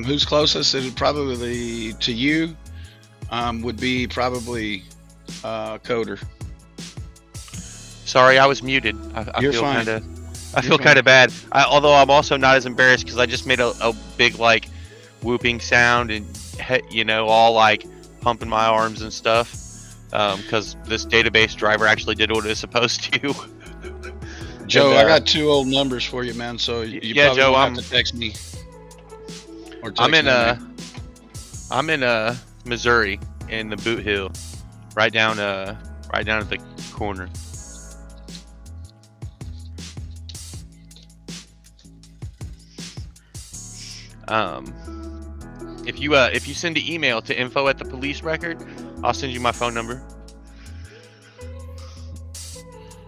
A: Who's closest? It would probably to you. Would be probably Coder.
B: Sorry, I was muted. I
A: You're
B: feel
A: fine.
B: kind of bad. Although I'm also not as embarrassed because I just made a big like whooping sound and all like pumping my arms and stuff because this database driver actually did what it was supposed to.
A: Joe,
B: And,
A: I got two old numbers for you, man. So you
B: yeah,
A: probably
B: Joe,
A: won't have to text me. Or text
B: I'm in Missouri in the Boot Hill, right down at the corner. If you send an email to info@thepolicerecord, I'll send you my phone number.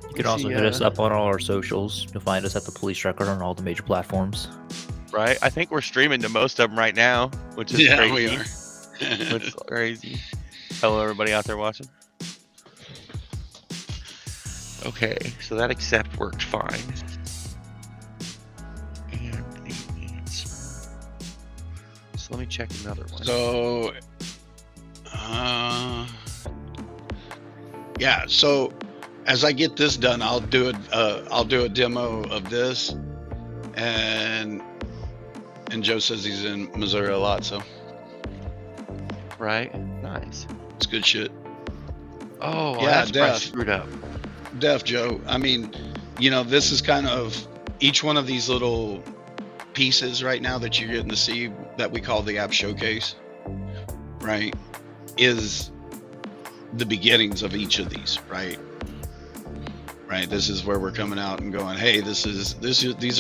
C: You can also hit us up on all our socials. You'll find us at the Police Record on all the major platforms.
B: Right, I think we're streaming to most of them right now, which is crazy.
A: We are.
B: Which is crazy. Hello, everybody out there watching. Okay, so that accept worked fine. And the answer. So let me check another one.
A: So, yeah. So, as I get this done, I'll do a demo of this, and Joe says he's in Missouri a lot, so
B: Right, nice.
A: it's good shit.
B: Oh,
A: Yeah,
B: that's where I
A: Def.
B: screwed up.
A: Def, Joe. I mean, this is kind of each one of these little pieces right now that you're getting to see that we call the app showcase, right, is the beginnings of each of these, right? Right. This is where we're coming out and going, hey, these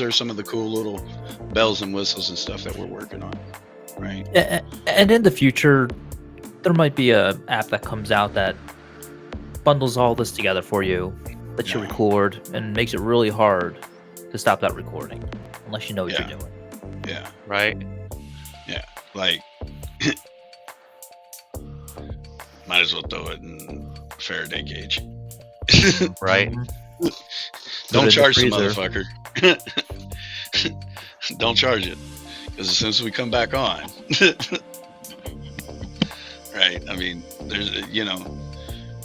A: are some of the cool little bells and whistles and stuff that we're working on, right?
C: And in the future, there might be a app that comes out that bundles all this together for you, lets you
A: Yeah.
C: record, and makes it really hard to stop that recording unless you know what
A: Yeah.
C: you're doing.
A: Yeah.
B: Right?
A: Like, might as well throw it in Faraday cage.
B: Right?
A: Don't
C: in the
A: charge the
C: freezer.
A: motherfucker. Don't charge it, because as soon as we come back on, right? I mean, there's,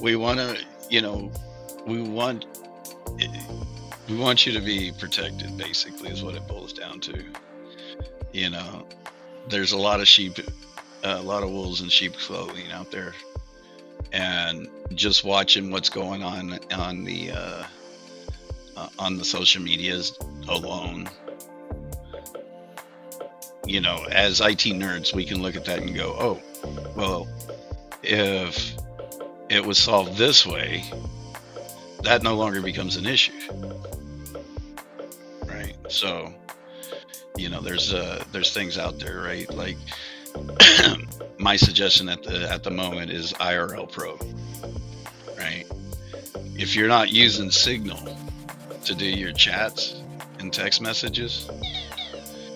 A: we want to, we want you to be protected. Basically, is what it boils down to. There's a lot of wolves in sheep's clothing out there, and just watching what's going on the social medias alone, as IT nerds, we can look at that and go, oh, well, if it was solved this way, that no longer becomes an issue, right? So, there's things out there, right? Like, my suggestion at the moment is IRL Pro, right? If you're not using Signal to do your chats and text messages,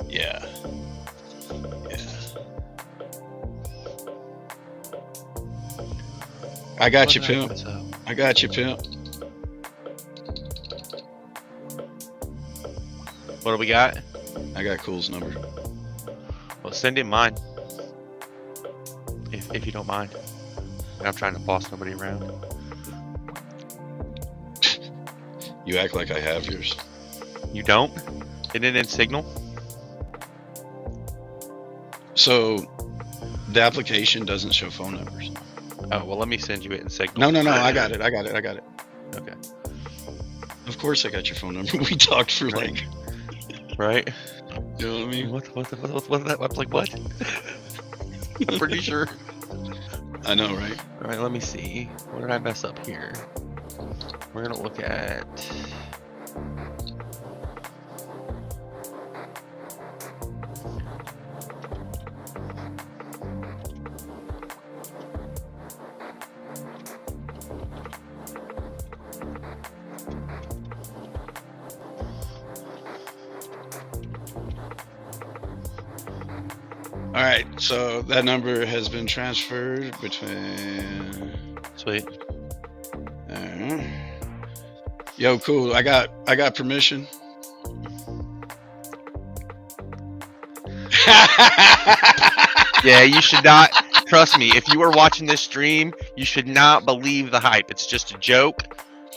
A: yeah. I got
B: What
A: you,
B: did I
A: pimp.
B: mess up?
A: I got you, pimp.
B: What do we got?
A: I got Cool's number.
B: Well, send in mine. If you don't mind. I'm trying to boss nobody around.
A: You act like I have yours.
B: You don't? Isn't it in Signal?
A: So the application doesn't show phone numbers.
B: Oh, well, let me send you it in Signal.
A: No. I got it.
B: Okay.
A: Of course, I got your phone number. We talked for
B: Right.
A: like,
B: Right?
A: you know what I mean?
B: What that? I'm like, what? I'm pretty sure.
A: I know, right?
B: All right, let me see. What did I mess up here? We're gonna look at.
A: All right, so that number has been transferred between.
B: Sweet.
A: Yo, cool. I got permission.
B: Yeah, you should not. Trust me, if you are watching this stream, you should not believe the hype. It's just a joke.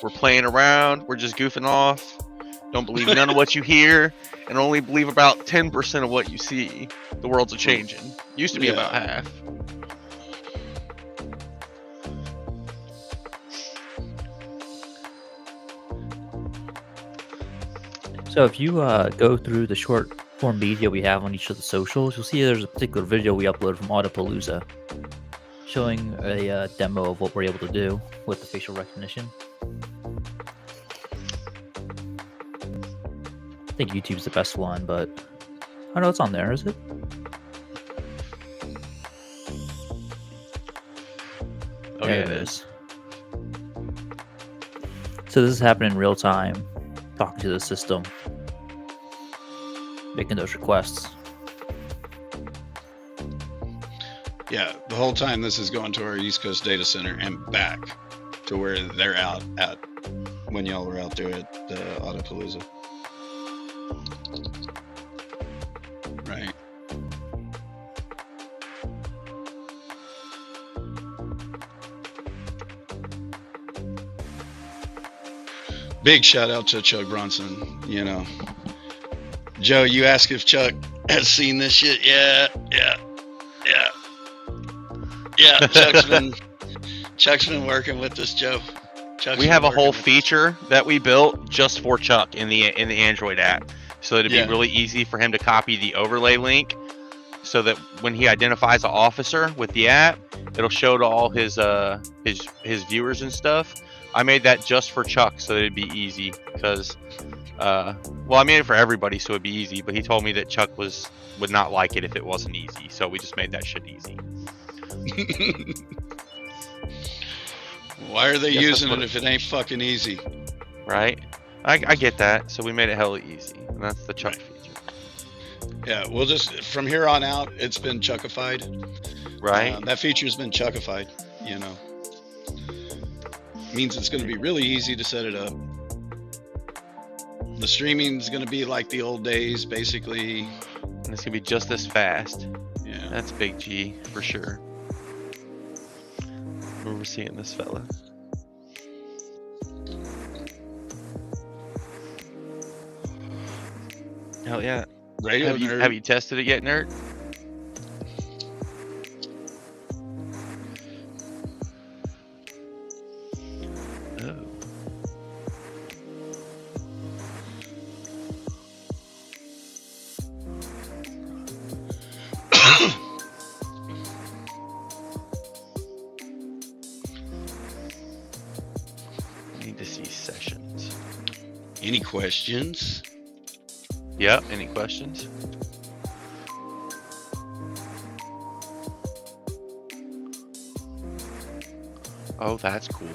B: We're playing around. We're just goofing off. Don't believe none of what you hear, and only believe about 10% of what you see. The world's a changing. Used to be about half.
C: So if you go through the short form video we have on each of the socials, you'll see there's a particular video we uploaded from Autopalooza showing a demo of what we're able to do with the facial recognition. I think YouTube's the best one, but I know it's on there, is it?
B: Oh,
C: There
B: yeah,
C: it is. So this is happening in real time, talking to the system, making those requests.
A: Yeah, the whole time this is going to our East Coast data center and back to where they're out at when y'all were out there at the Autopalooza. Right. Big shout out to Chuck Bronson, you know. Joe, you ask if Chuck has seen this shit. Yeah. Chuck's been working with us, Joe.
B: We have a whole feature that we built just for Chuck in the Android app, so it'd be really easy for him to copy the overlay link, so that when he identifies an officer with the app, it'll show to all his viewers and stuff. I made that just for Chuck, so it'd be easy because, well, I made it for everybody, so it'd be easy. But he told me that Chuck would not like it if it wasn't easy, so we just made that shit easy.
A: Why are they using it if it ain't fucking easy?
B: Right? I get that. So we made it hella easy, and that's the Chuck feature.
A: Yeah, we'll just from here on out, it's been Chuckified.
B: Right?
A: That feature's been Chuckified. You know, means it's going to be really easy to set it up. The streaming's going to be like the old days, basically.
B: And it's gonna be just as fast.
A: Yeah,
B: That's Big G for sure. We're seeing this fella. Hell yeah.
A: radio nerd.
B: Have you tested it yet, nerd? Oh. Need to see sessions.
A: Any questions?
B: Yep. Any questions? Oh, that's cool.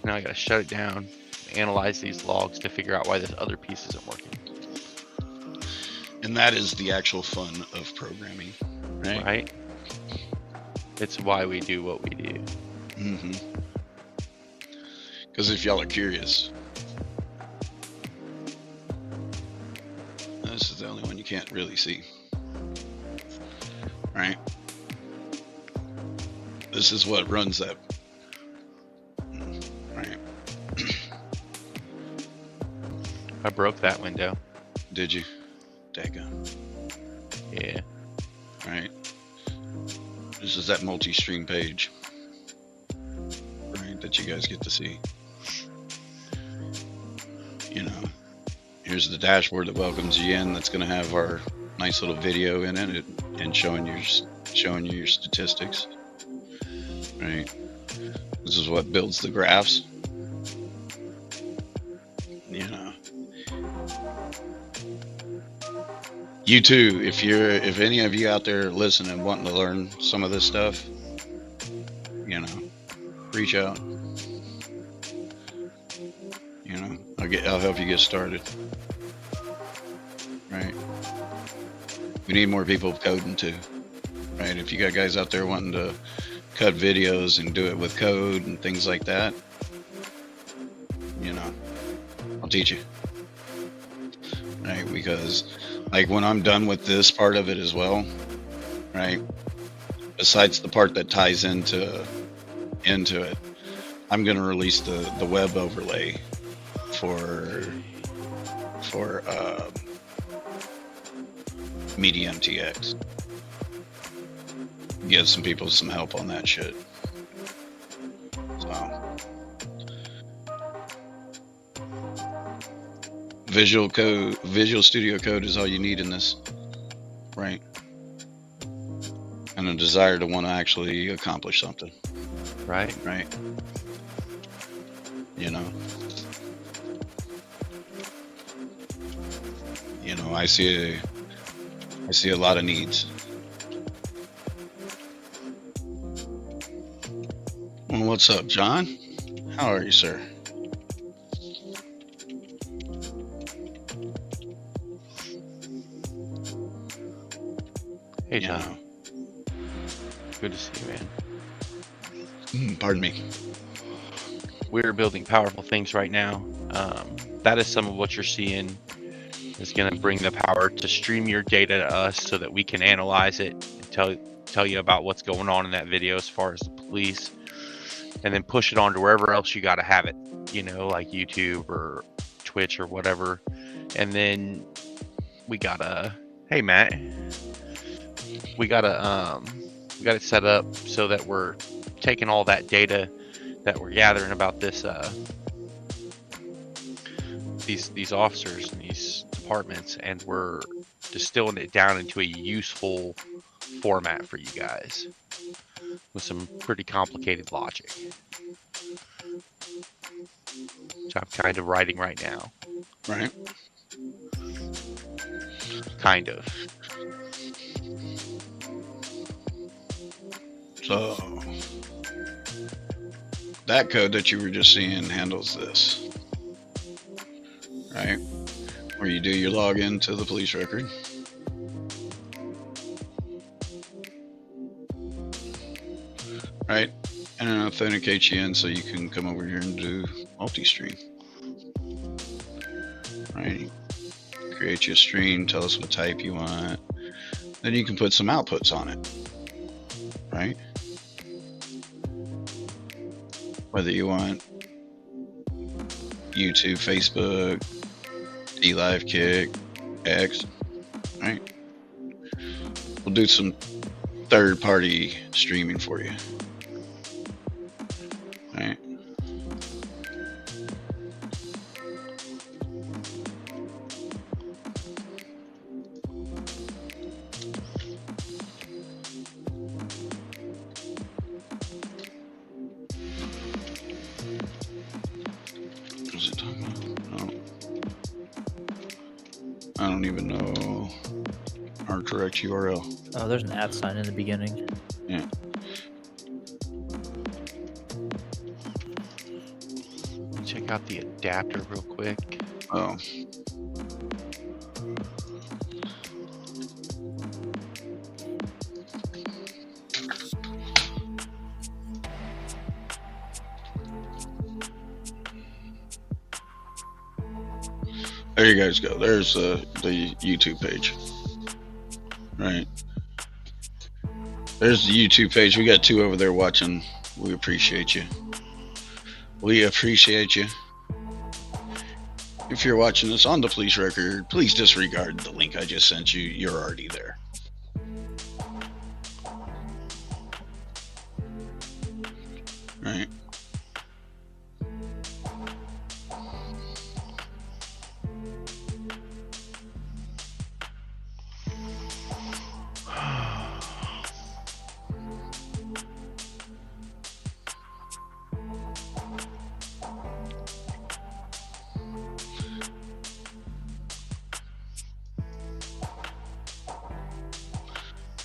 B: Now I gotta shut it down, analyze these logs to figure out why this other piece isn't working.
A: And that is the actual fun of programming, right?
B: Right? It's why we do what we do.
A: Mm-hmm. Because if y'all are curious, this is the only one you can't really see, right? This is what runs that, right?
B: I broke that window.
A: Did you? Daggone.
B: Yeah.
A: Right. This is that multi-stream page, right, that you guys get to see. You know, here's the dashboard that welcomes you in. That's going to have our nice little video in it and showing you your statistics. Right. This is what builds the graphs. You know. You too, if any of you out there listening wanting to learn some of this stuff, you know, reach out. You know, I'll help you get started. Right. We need more people coding too. Right. If you got guys out there wanting to cut videos and do it with code and things like that, you know, I'll teach you. Right, because like when I'm done with this part of it as well, right, besides the part that ties into it, I'm going to release the web overlay for Media MTX. Give some people some help on that shit. So Visual Studio Code is all you need in this, right? And a desire to want to actually accomplish something.
B: Right.
A: Right. You know. You know, I see a lot of needs. Well, what's up, John? How are you, sir?
B: Hey, John. Good to see you, man.
A: Pardon me.
B: We're building powerful things right now. That is some of what you're seeing. Is going to bring the power to stream your data to us so that we can analyze it and tell you about what's going on in that video as far as the police, and then push it on to wherever else you got to have it, you know, like YouTube or Twitch or whatever. And then we gotta, hey Matt, we got it set up so that we're taking all that data that we're gathering about this these officers and these departments, and we're distilling it down into a useful format for you guys with some pretty complicated logic, which I'm kind of writing right now.
A: Right.
B: Kind of.
A: So that code that you were just seeing handles this, right? Where you do your login to the police record. Right? And it authenticates you in so you can come over here and do multi-stream. Right? Create your stream, tell us what type you want. Then you can put some outputs on it. Right? Whether you want YouTube, Facebook, DLive Kick, X, right? We'll do some third-party streaming for you, right? What's it talking about? No. I don't even know our correct URL.
C: Oh, there's an @ sign in the beginning.
A: Yeah.
B: out the adapter real quick.
A: Oh. There you guys go. There's the YouTube page. Right. There's the YouTube page. We got 2 over there watching. We appreciate you. We appreciate you. If you're watching this on the police record, please disregard the link I just sent you. You're already there. Right.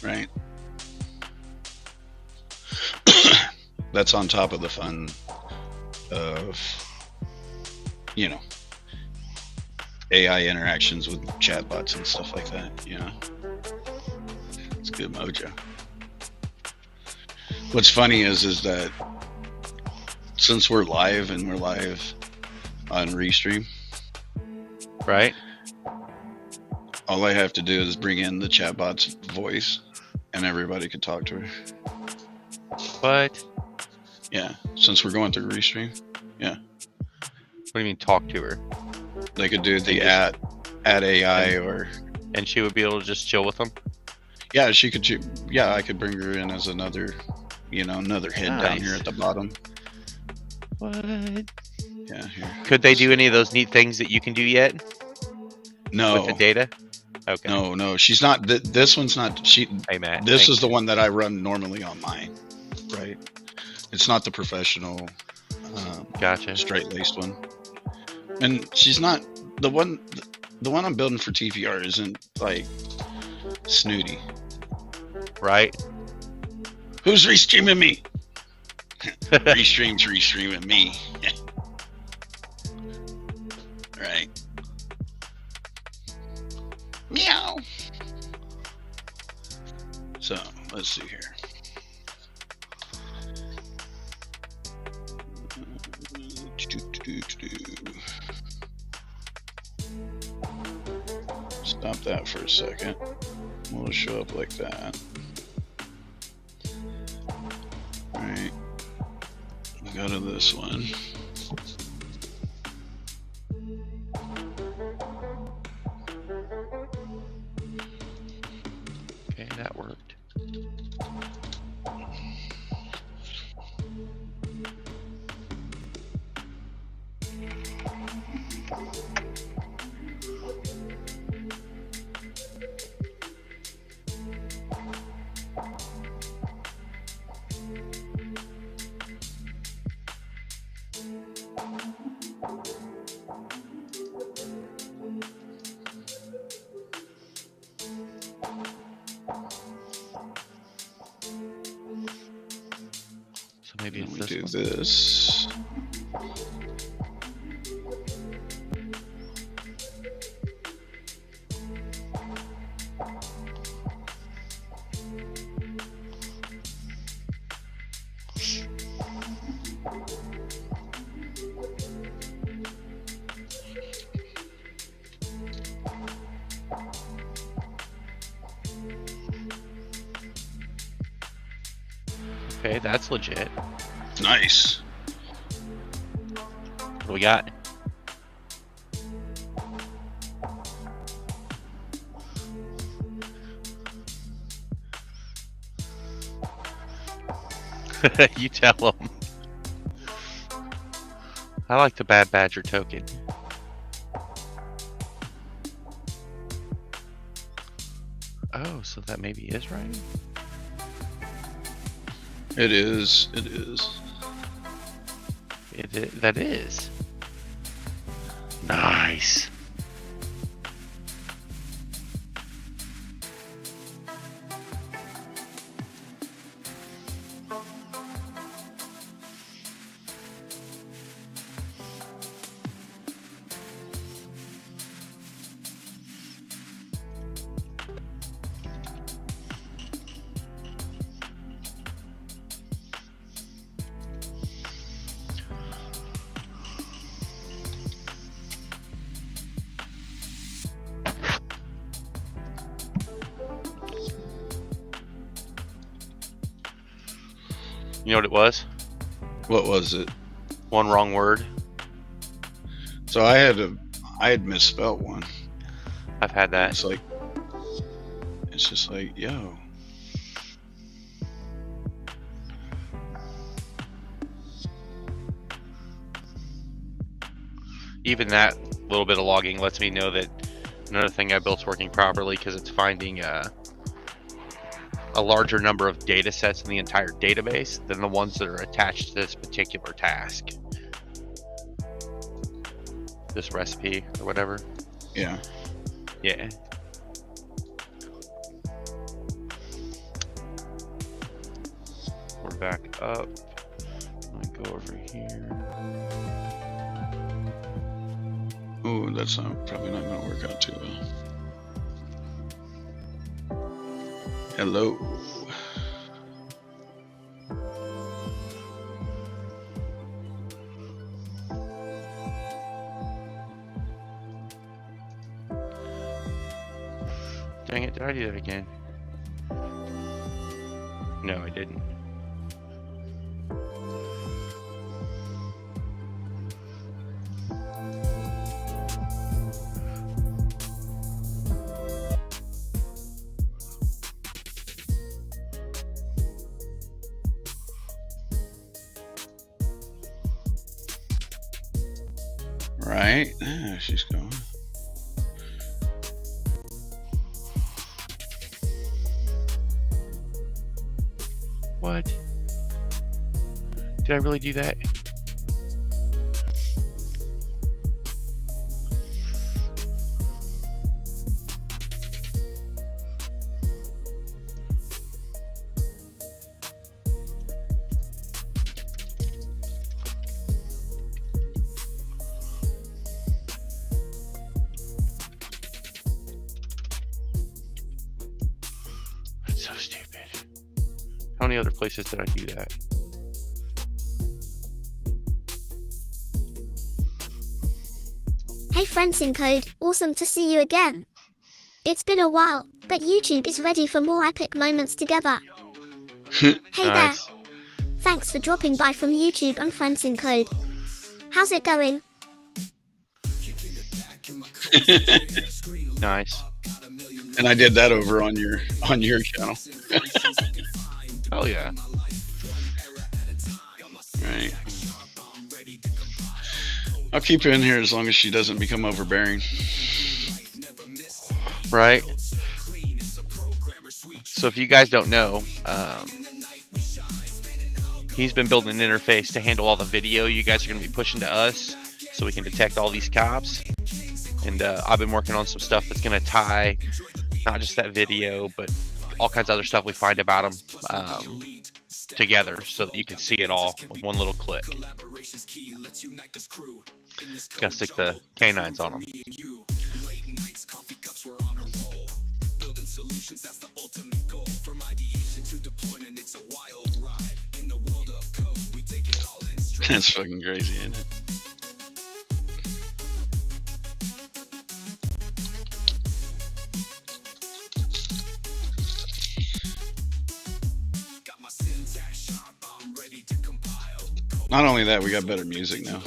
A: Right. That's on top of the fun of, you know, AI interactions with chatbots and stuff like that. You know, it's good mojo. What's funny is that since we're live and we're live on Restream,
B: Right?
A: all I have to do is bring in the chatbot's voice, and everybody could talk to her.
B: What?
A: Yeah, since we're going through Restream, yeah,
B: What do you mean talk to her?
A: they could do the
B: just-
A: at AI or
B: And she would be able to just chill with them?
A: yeah, she could. Yeah, I could bring her in as another, another head down
B: Nice.
A: here at the bottom.
B: What?
A: Yeah, here.
B: Could they do any of those neat things that you can do yet
A: No,
B: with the data? Okay.
A: no, she's not. This one's not.
B: Hey, Matt.
A: This
B: thank
A: is the
B: you.
A: one that I run normally on mine, right? It's not the professional,
B: Gotcha.
A: straight-laced one. And she's not the one. The one I'm building for TVR isn't like snooty.
B: Right?
A: Who's restreaming me? Restream's restreaming me. Right. Meow. So let's see here. Stop that for a second. We'll show up like that. Alright. We'll go to this one.
B: Okay, that worked. So maybe
A: And
B: it's
A: we
B: this
A: do
B: one.
A: this.
B: Okay, that's legit.
A: Nice.
B: What do we got? You tell them. I like the Bad Badger token. Oh, so that maybe is right?
A: It is. It is.
B: That is. Nice. You know what it was?
A: What was it?
B: One wrong word.
A: So I had misspelt one.
B: I've had that.
A: It's just like, yo.
B: Even that little bit of logging lets me know that another thing I built's working properly, because it's finding a larger number of data sets in the entire database than the ones that are attached to this particular task. This recipe or whatever.
A: Yeah.
B: Yeah. We're back up. Let me go over here.
A: Ooh, that's probably not going to work out too well. Hello.
B: Dang it, did I do that again? No, I didn't.
A: Right. Ah, she's going.
B: What? Did I really do that? That's so stupid. How many other places did I do that?
D: Hey friends in code, awesome to see you again. It's been a while, but YouTube is ready for more epic moments together. Hey
B: Nice.
D: there, thanks for dropping by from YouTube and Friends in Code. How's it going?
B: Nice.
A: And I did that over on your channel.
B: Oh yeah.
A: Right. I'll keep you in here as long as she doesn't become overbearing.
B: Right. So if you guys don't know, he's been building an interface to handle all the video you guys are going to be pushing to us, so we can detect all these cops. And I've been working on some stuff that's going to tie not just that video, but all kinds of other stuff we find about them together, so that you can see it all with one little click. Gotta stick the canines on them.
A: That's fucking crazy, isn't it? Not only that, we got better music now.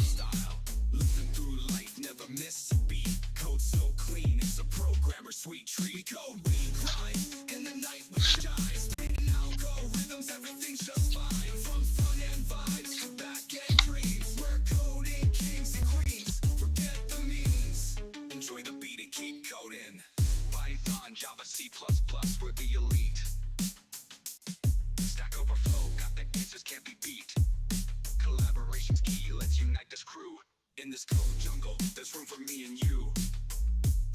E: In this cold jungle, there's room for me and you.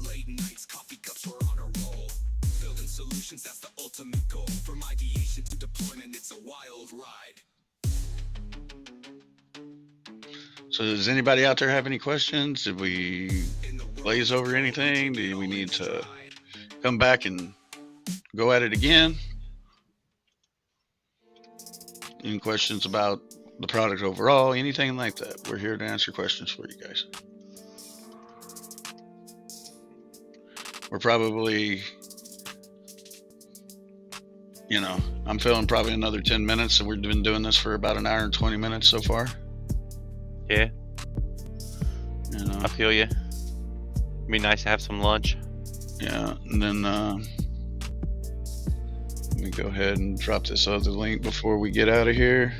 E: Late nights, coffee cups, we're on a roll. Building solutions, that's the ultimate goal. From ideation to deployment, it's a wild ride.
A: So does anybody out there have any questions? Did we glaze over anything? Do we need to come back and go at it again? Any questions about the product overall, anything like that? We're here to answer questions for you guys. We're probably You know, I'm feeling probably another 10 minutes, and we've been doing this for about an hour and 20 minutes so far.
B: Yeah,
A: You know,
B: I feel you. It'd be nice to have some lunch.
A: yeah. And then let me go ahead and drop this other link before we get out of here.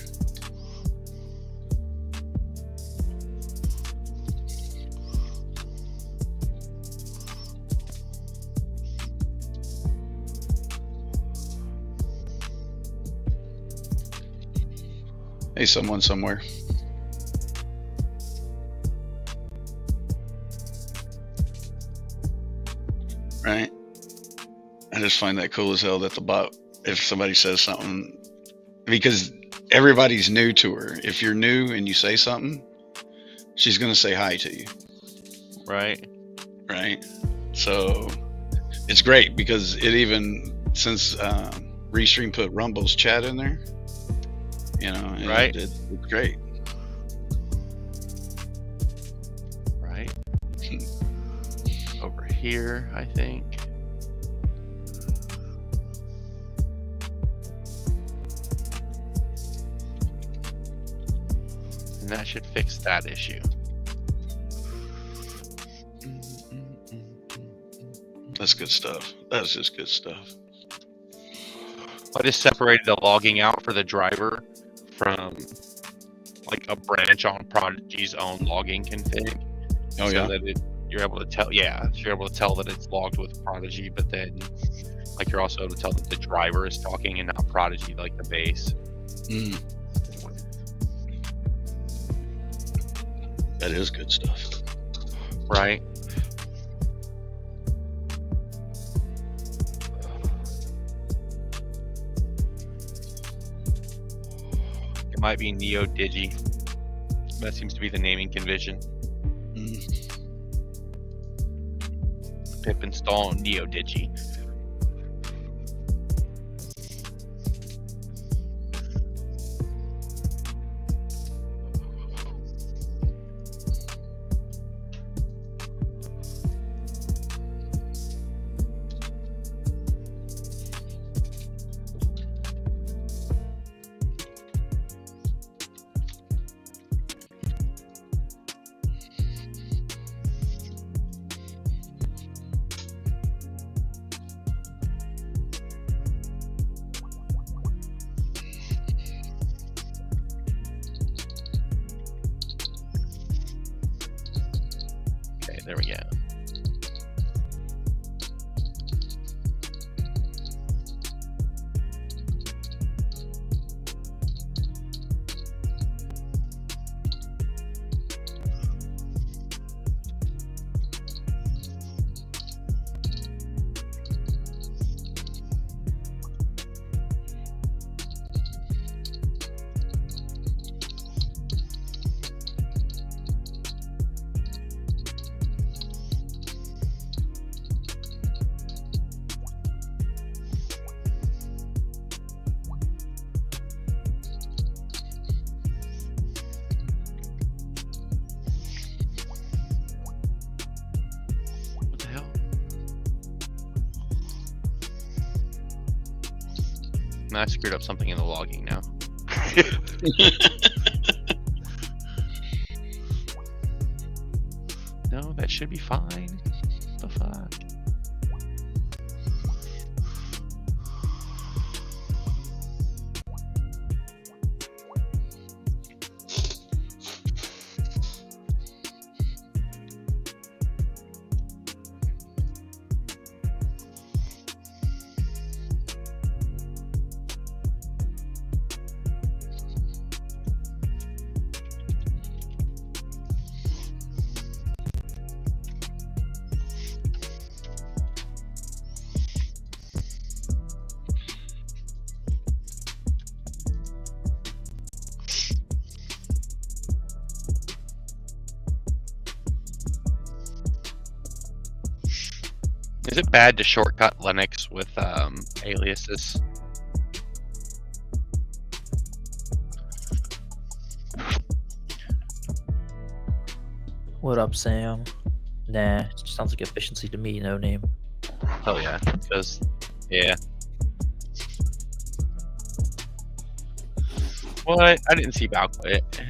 A: Hey, someone somewhere. Right? I just find that cool as hell that the bot, if somebody says something, because everybody's new to her. If you're new and you say something, she's going to say hi to you.
B: Right.
A: Right? So it's great because it even, since Restream put Rumble's chat in there, you know,
B: Right.
A: it's great.
B: Right. Over here, I think. And that should fix that issue.
A: That's good stuff. That's just good stuff.
B: I just separated the logging out for the driver from like a branch on Prodigy's own logging config.
A: Oh,
B: so
A: yeah.
B: that you're able to tell, so you're able to tell that it's logged with Prodigy, but then like you're also able to tell that the driver is talking and not Prodigy, like the base.
A: Mm. That is good stuff.
B: Right. It might be NeoDigi. That seems to be the naming convention.
A: Mm.
B: Pip install NeoDigi. Okay, there we go. What the hell? No, I screwed up something in the logging now. No, that should be fine. What the fuck? Is it bad to shortcut Linux with aliases?
C: What up, Sam? Nah, it sounds like efficiency to me, no name.
B: Oh yeah, because yeah, What? I didn't see Val quit.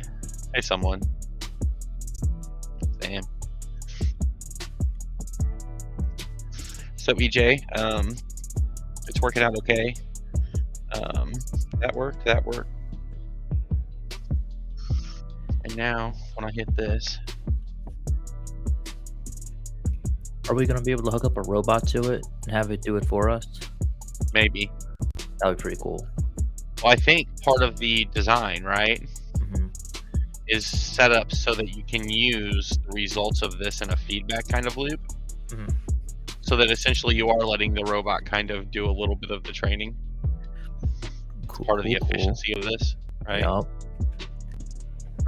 B: Hey, someone. Sam. So EJ, it's working out okay. That worked. And now, when I hit this,
C: Are we gonna be able to hook up a robot to it and have it do it for us?
B: maybe.
C: That would be pretty cool.
B: Well, I think part of the design, right,
C: hmm
B: is set up so that you can use the results of this in a feedback kind of loop.
C: Mhm.
B: So that essentially you are letting the robot kind of do a little bit of the training.
C: Cool.
B: Part of the
C: cool.
B: efficiency of this, right?
C: Yup.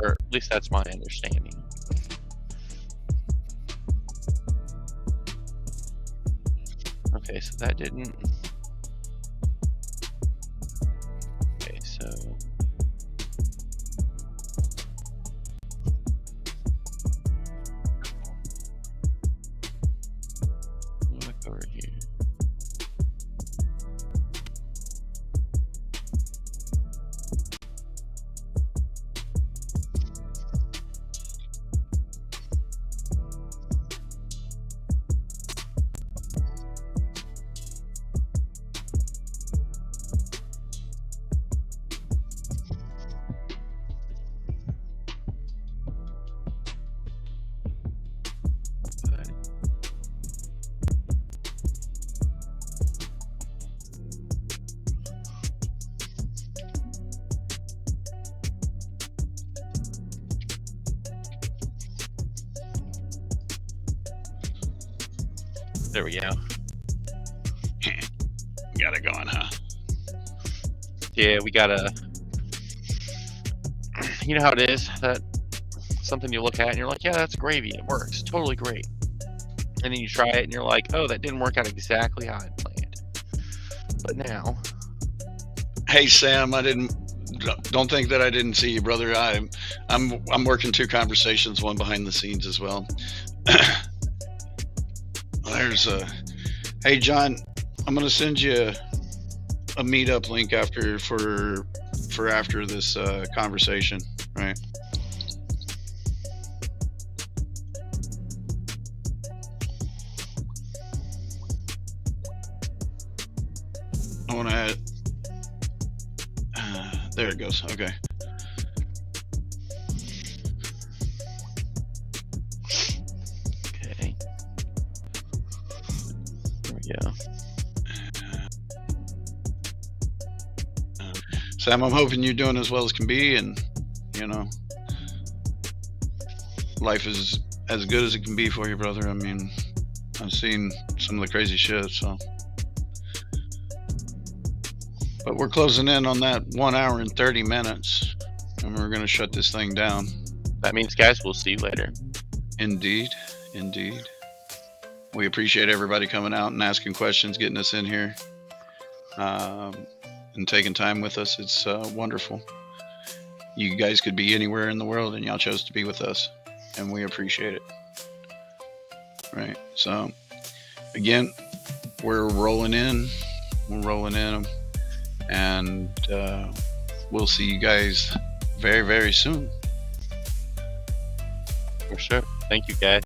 B: Or at least that's my understanding. Okay, so that didn't. Okay, so. Look over here. There we go.
A: Got it going, huh?
B: Yeah, we gotta. You know how it is, that something you look at and you're like, yeah, that's gravy. It works. Totally great. And then you try it and you're like, oh, that didn't work out exactly how I planned. But now,
A: Hey Sam, don't think that I didn't see you, brother. I'm working two conversations, one behind the scenes as well. There's hey John, I'm gonna send you a meetup link for after this conversation, right? I want to add. There it goes. Okay.
B: okay. There we go.
A: Sam, I'm hoping you're doing as well as can be, and you know, life is as good as it can be for you, brother. I mean, I've seen some of the crazy shit, so. But we're closing in on that 1 hour and 30 minutes, and we're gonna shut this thing down.
B: That means, guys, we'll see you later.
A: Indeed. We appreciate everybody coming out and asking questions, getting us in here, and taking time with us. It's wonderful. You guys could be anywhere in the world, and y'all chose to be with us, and we appreciate it. Right. So, again, we're rolling in. And we'll see you guys very, very soon.
B: For sure. Thank you, guys.